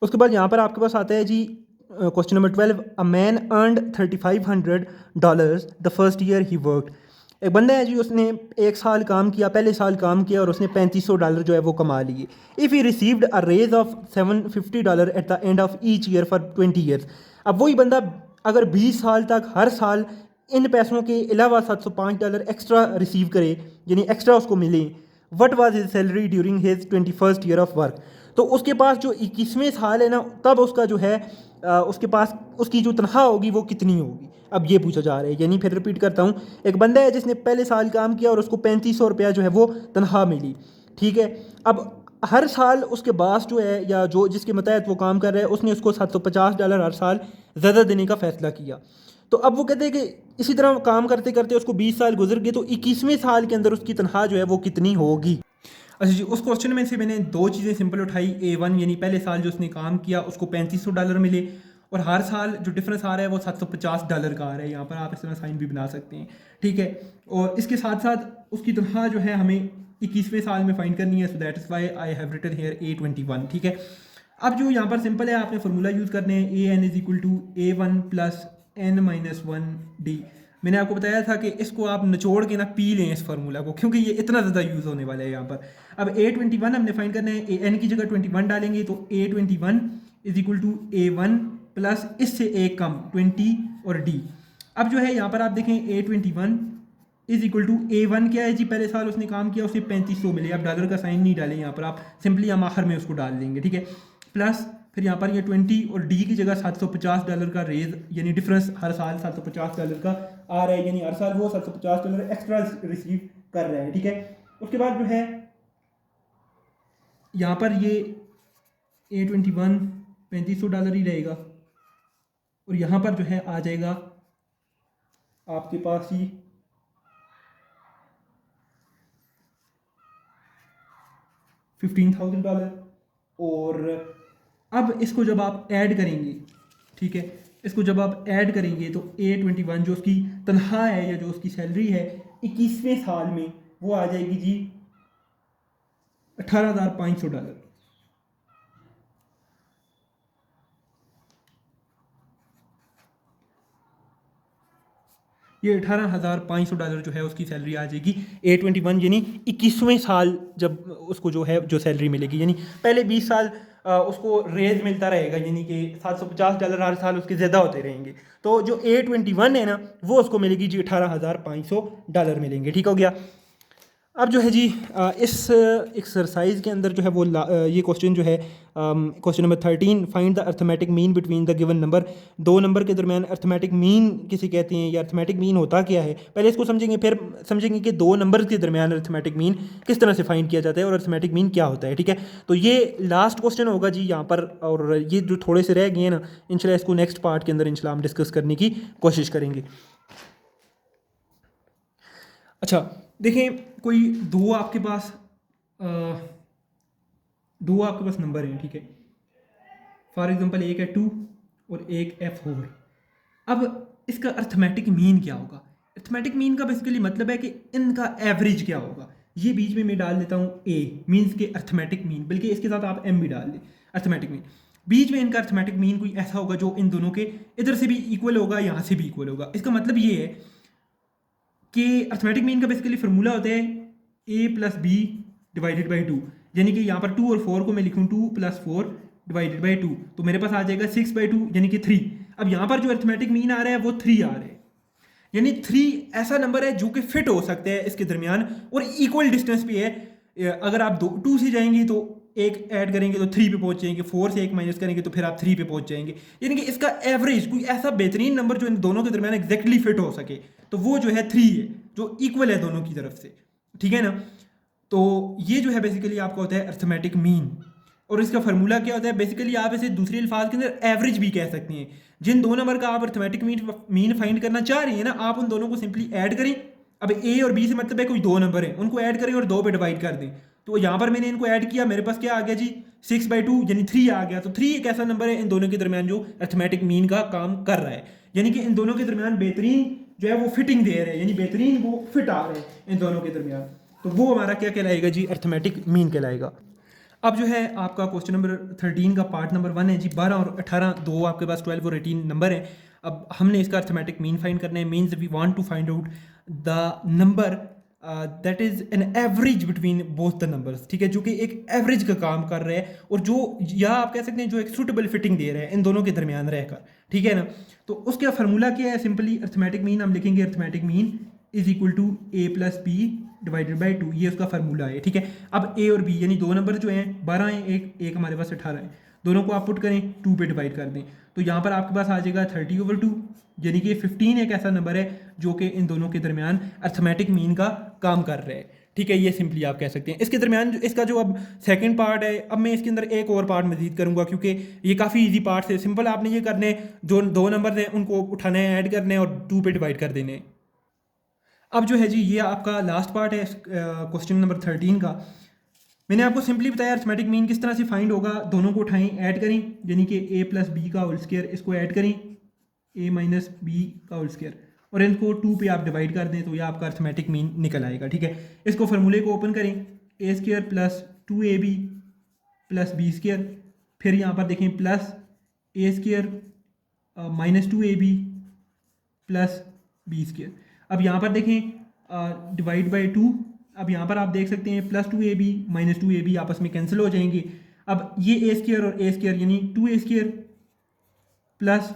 उसके बाद यहाँ पर आपके पास आता है जी question number 12, a man earned $3500 the first year he worked. एक बंदा है जी, उसने 1 साल काम किया, पहले साल काम किया और उसने $3500 जो है वो कमा लिए। If he received a raise of $750 at the end of each year for 20 years. अब वही बंदा अगर 20 साल तक हर साल इन पैसों के अलावा $705 एक्स्ट्रा रिसीव करे, यानी एक्स्ट्रा उसको मिले, what was his salary during his 21st year of work. तो उसके पास जो 21वें साल है ना, तब उसका जो है उसके पास उसकी जो तनख्वाह होगी वो कितनी होगी, अब ये पूछा जा रहा है। यानी फिर रिपीट करता हूँ, एक बंदा है जिसने पहले साल काम किया और उसको $3500 जो है वो तनख्वाह मिली, ठीक है। अब हर साल उसके पास जो है, या जो जिसके मतहत वो काम कर रहा है, उसने उसको $750 हर साल ज़्यादा देने का फ़ैसला किया। तो अब वो कहते हैं कि इसी तरह काम करते करते उसको 20 साल गुजर गए, तो 21वें साल के अंदर उसकी तनख्वाह जो है वो कितनी होगी। अच्छा जी, उस क्वेश्चन में से मैंने 2 चीज़ें सिंपल उठाई। A1 यानी पहले साल जो उसने काम किया उसको $3500 मिले, और हर साल जो डिफरेंस आ रहा है वो $750 का आ रहा है। यहाँ पर आप इस तरह साइन भी बना सकते हैं, ठीक है। और इसके साथ साथ उसकी तनख्वाह जो है हमें 21वें साल में फाइंड करनी है, so that is why I have written here A21, ठीक है। अब जो यहाँ पर सिंपल है, आपने फार्मूला यूज़ करने हैं, AN is equal to A1 plus N-1D। मैंने आपको बताया था कि इसको आप निचोड़ के ना पी लें इस फार्मूला को, क्योंकि ये इतना ज़्यादा यूज़ होने वाला है यहाँ पर। अब A21 हमने फाइंड करना है, AN की जगह 21 डालेंगे, तो A21 is equal to A1 plus इससे एक कम 20 और D। अब जो है यहाँ पर आप देखें, A21 is equal to A1 क्या है जी, पहले साल उसने काम किया, उसे 3500 मिले। अब डॉलर का साइन नहीं डालें यहाँ पर, आप सिंपली हम आखिर में उसको डाल देंगे, ठीक है। प्लस फिर यहाँ पर ये 20 और D की जगह $750 का रेज, यानी डिफरेंस हर साल $750 का आ रहा है, यानी हर साल वो $750 एक्स्ट्रा रिसीव कर रहा है, ठीक है। उसके बाद जो है यहाँ पर ये A21 $3500 ही रहेगा, और यहाँ पर जो है आ जाएगा आपके पास ही $15,000। और अब इसको जब आप ऐड करेंगे, ठीक है, इसको जब आप ऐड करेंगे तो A21 जो उसकी तनख्वाह है या जो उसकी सैलरी है 21वें साल में, वो आ जाएगी जी $18,500। ये $18,500 जो है उसकी सैलरी आ जाएगी A21, यानी 21वें साल जब उसको जो है जो सैलरी मिलेगी। यानी पहले 20 साल उसको रेज मिलता रहेगा, यानी कि $750 हर साल उसके ज़्यादा होते रहेंगे। तो जो A21 है ना, वो उसको मिलेगी जी $18,500 मिलेंगे, ठीक हो गया। अब जो है जी इस एक्सरसाइज के अंदर जो है वो ये क्वेश्चन जो है question number 13, find the arithmetic mean between the given number. दो नंबर के दरमियान अर्थमेटिक मीन किसे कहते हैं या अर्थमेटिक मीन होता क्या है, पहले इसको समझेंगे, फिर समझेंगे कि दो नंबर के दरमियान अर्थमेटिक मीन किस तरह से फाइंड किया जाता है और अर्थमेटिक मीन क्या होता है। ठीक है, तो ये लास्ट क्वेश्चन होगा जी यहाँ पर, और ये जो थोड़े से रह गए हैं ना, इंशाल्लाह इसको नेक्स्ट पार्ट के अंदर इंशाल्लाह हम डिस्कस करने की कोशिश करेंगे। अच्छा देखें, कोई दो आपके पास नंबर हैं, ठीक है, फॉर एग्जांपल एक है 2 और एक है 4। अब इसका अर्थमेटिक मीन क्या होगा? अर्थमेटिक मीन का बेसिकली मतलब है कि इनका एवरेज क्या होगा। ये बीच में मैं डाल देता हूँ ए, मीन्स के अर्थमेटिक मीन, बल्कि इसके साथ आप एम भी डाल दें, अर्थमेटिक मीन। बीच में इनका अर्थमेटिक मीन कोई ऐसा होगा जो इन दोनों के इधर से भी इक्वल होगा, यहाँ से भी इक्वल होगा। इसका मतलब ये है कि अर्थमेटिक मीन का बेसिकली फार्मूला होता है ए प्लस बी डिवाइडेड बाई 2, यानी कि यहाँ पर 2 और 4 को मैं लिखूँ 2 + 4 डिवाइडेड बाई 2, तो मेरे पास आ जाएगा 6/2 यानी कि 3। अब यहाँ पर जो अर्थमेटिक मीन आ रहा है वो 3 आ रहा है, यानी 3 ऐसा नंबर है जो कि फिट हो सकते हैं इसके दरमियान और इक्वल डिस्टेंस पे है। अगर आप 2 से जाएंगे तो एक ऐड करेंगे तो 3 पे पहुंच जाएंगे, 4 से एक माइनस करेंगे तो फिर आप 3 पे पहुंच जाएंगे। यानी कि इसका एवरेज कोई ऐसा बेहतरीन नंबर जो इन दोनों के दरमियान एग्जैक्टली फिट हो सके, तो वो जो है 3 है, जो इक्वल है दोनों की तरफ से। ठीक है ना, तो ये जो है बेसिकली आपका होता है अर्थमेटिक मीन। और इसका फार्मूला क्या होता है? बेसिकली आप इसे दूसरे अल्फाज के अंदर एवरेज भी कह सकते हैं। जिन दो नंबर का आप अर्थमेटिक मीन फाइंड करना चाह रही है ना, आप उन दोनों को सिंपली ऐड करें। अब ए और बी से मतलब है कोई दो नंबर है, उनको ऐड करें और 2 पे डिवाइड कर दें। तो यहाँ पर मैंने इनको ऐड किया, मेरे पास क्या आ गया जी 6/2 यानी 3 आ गया। तो 3 एक ऐसा नंबर है इन दोनों के दरमियान जो अर्थमेटिक मीन का काम कर रहा है, यानी कि इन दोनों के दरमियान बेहतरीन जो है वो फिटिंग दे रहे हैं, यानी बेहतरीन वो फिट आ रहे हैं इन दोनों के दरमियान। तो वो हमारा क्या कहलाएगा जी? अर्थमेटिक मीन कहलाएगा। अब जो है आपका क्वेश्चन नंबर 13 का पार्ट नंबर 1 है जी, 12 और 18 दो आपके पास 12 और 18 नंबर है। अब हमने इसका अर्थमेटिक मीन फाइंड करना है। Means we want to find out the number that is an average between both the numbers, ठीक है, जो कि एक एवरेज का काम कर रहा है और जो, या आप कह सकते हैं जो एक सूटेबल फिटिंग दे रहा है इन दोनों के दरमियान रहकर। ठीक है ना, तो उसका फार्मूला क्या है? सिंपली अर्थमेटिक मीन हम लिखेंगे, arithmetic mean is equal to a + b divided by 2, ये उसका फार्मूला है। ठीक है, अब a और b यानी दो नंबर जो हैं 12 हैं, एक हमारे पास 18 है, दोनों को आप पुट करें 2 पे डिवाइड कर दें, तो यहाँ पर आपके पास आ जाएगा 30/2, यानी कि 15 एक ऐसा नंबर है जो कि इन दोनों के दरमियान अर्थमेटिक मीन का काम कर रहा है। ठीक है, ये सिंपली आप कह सकते हैं। इसके दरमियान इसका जो अब सेकंड पार्ट है, अब मैं इसके अंदर एक और पार्ट मजीद करूंगा क्योंकि ये काफ़ी इजी पार्ट है। सिंपल आपने ये करने हैं, जो दो नंबर हैं उनको उठाना है, ऐड करने हैं और 2 पे डिवाइड कर देने हैं। अब जो है जी ये आपका लास्ट पार्ट है क्वेश्चन नंबर 13 का। मैंने आपको सिंपली बताया अर्थमेटिक मीन किस तरह से फाइंड होगा। दोनों को उठाएं, ऐड करें, यानी कि a + b का होल स्क्वायर, इसको ऐड करें a - b का होल स्क्वायर, और इनको 2 पे आप डिवाइड कर दें तो ये आपका अर्थमेटिक मीन निकल आएगा। ठीक है, इसको फार्मूले को ओपन करें, a² + 2ab + b², फिर यहाँ पर देखें प्लस a² - 2ab + b²। अब यहाँ पर देखें डिवाइड बाई 2, अब यहाँ पर आप देख सकते हैं +2ab - 2ab आपस में कैंसिल हो जाएंगे। अब ये a² और a² यानी 2a² +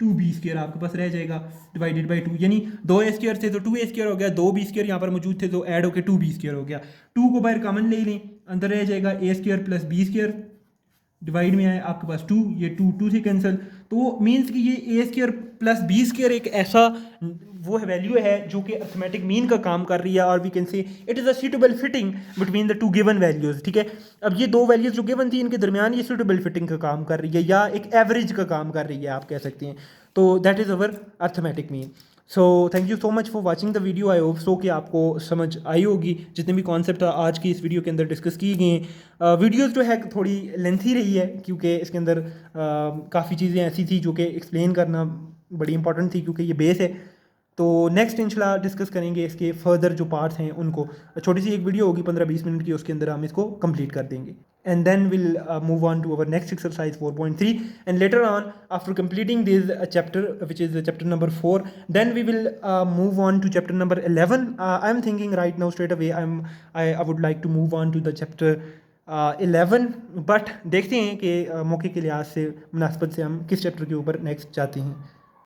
2b² आपके पास रह जाएगा डिवाइडेड बाई 2, यानी 2a² थे तो 2a² हो गया, 2b² यहाँ पर मौजूद थे तो ऐड होकर 2b² हो गया। 2 को बाहर कॉमन ले लें, अंदर रह जाएगा a² + b², डिवाइड में आए आपके पास 2, ये 2 से कैंसिल। तो मीन्स कि ये a² + b² एक ऐसा वो वैल्यू है जो कि अर्थमेटिक मीन का काम कर रही है, और we can say it is a suitable fitting between the two given values. ठीक है, अब ये दो वैल्यूज़ जो गिवन थी इनके दरमियान ये सूटेबल फिटिंग का काम कर रही है या एक एवरेज का काम कर रही है, आप कह सकते हैं। तो that is our arithmetic mean. So thank you so much for watching the video. I hope so कि आपको समझ आई होगी जितने भी कॉन्सेप्ट आज की इस वीडियो के अंदर डिस्कस की गई हैं। वीडियोज़ जो है थोड़ी लेंथी रही है क्योंकि इसके अंदर काफ़ी चीज़ें ऐसी थी जो कि एक्सप्लेन करना बड़ी इंपॉर्टेंट थी क्योंकि ये बेस है। तो नेक्स्ट इंशाल्लाह डिस्कस करेंगे इसके फर्दर जो पार्ट्स हैं उनको। छोटी सी एक वीडियो होगी 15-20 मिनट की, उसके अंदर हम इसको कंप्लीट कर देंगे। And then we'll move on to our next exercise 4.3, and later on after completing this chapter which is chapter number 4, then we will move on to chapter number 11. I'm thinking right now straight away I would like to move on to the chapter 11, but देखते हैं कि मौके के लिहाज से मुनासबत से हम किस चैप्टर के ऊपर नेक्स्ट जाते हैं।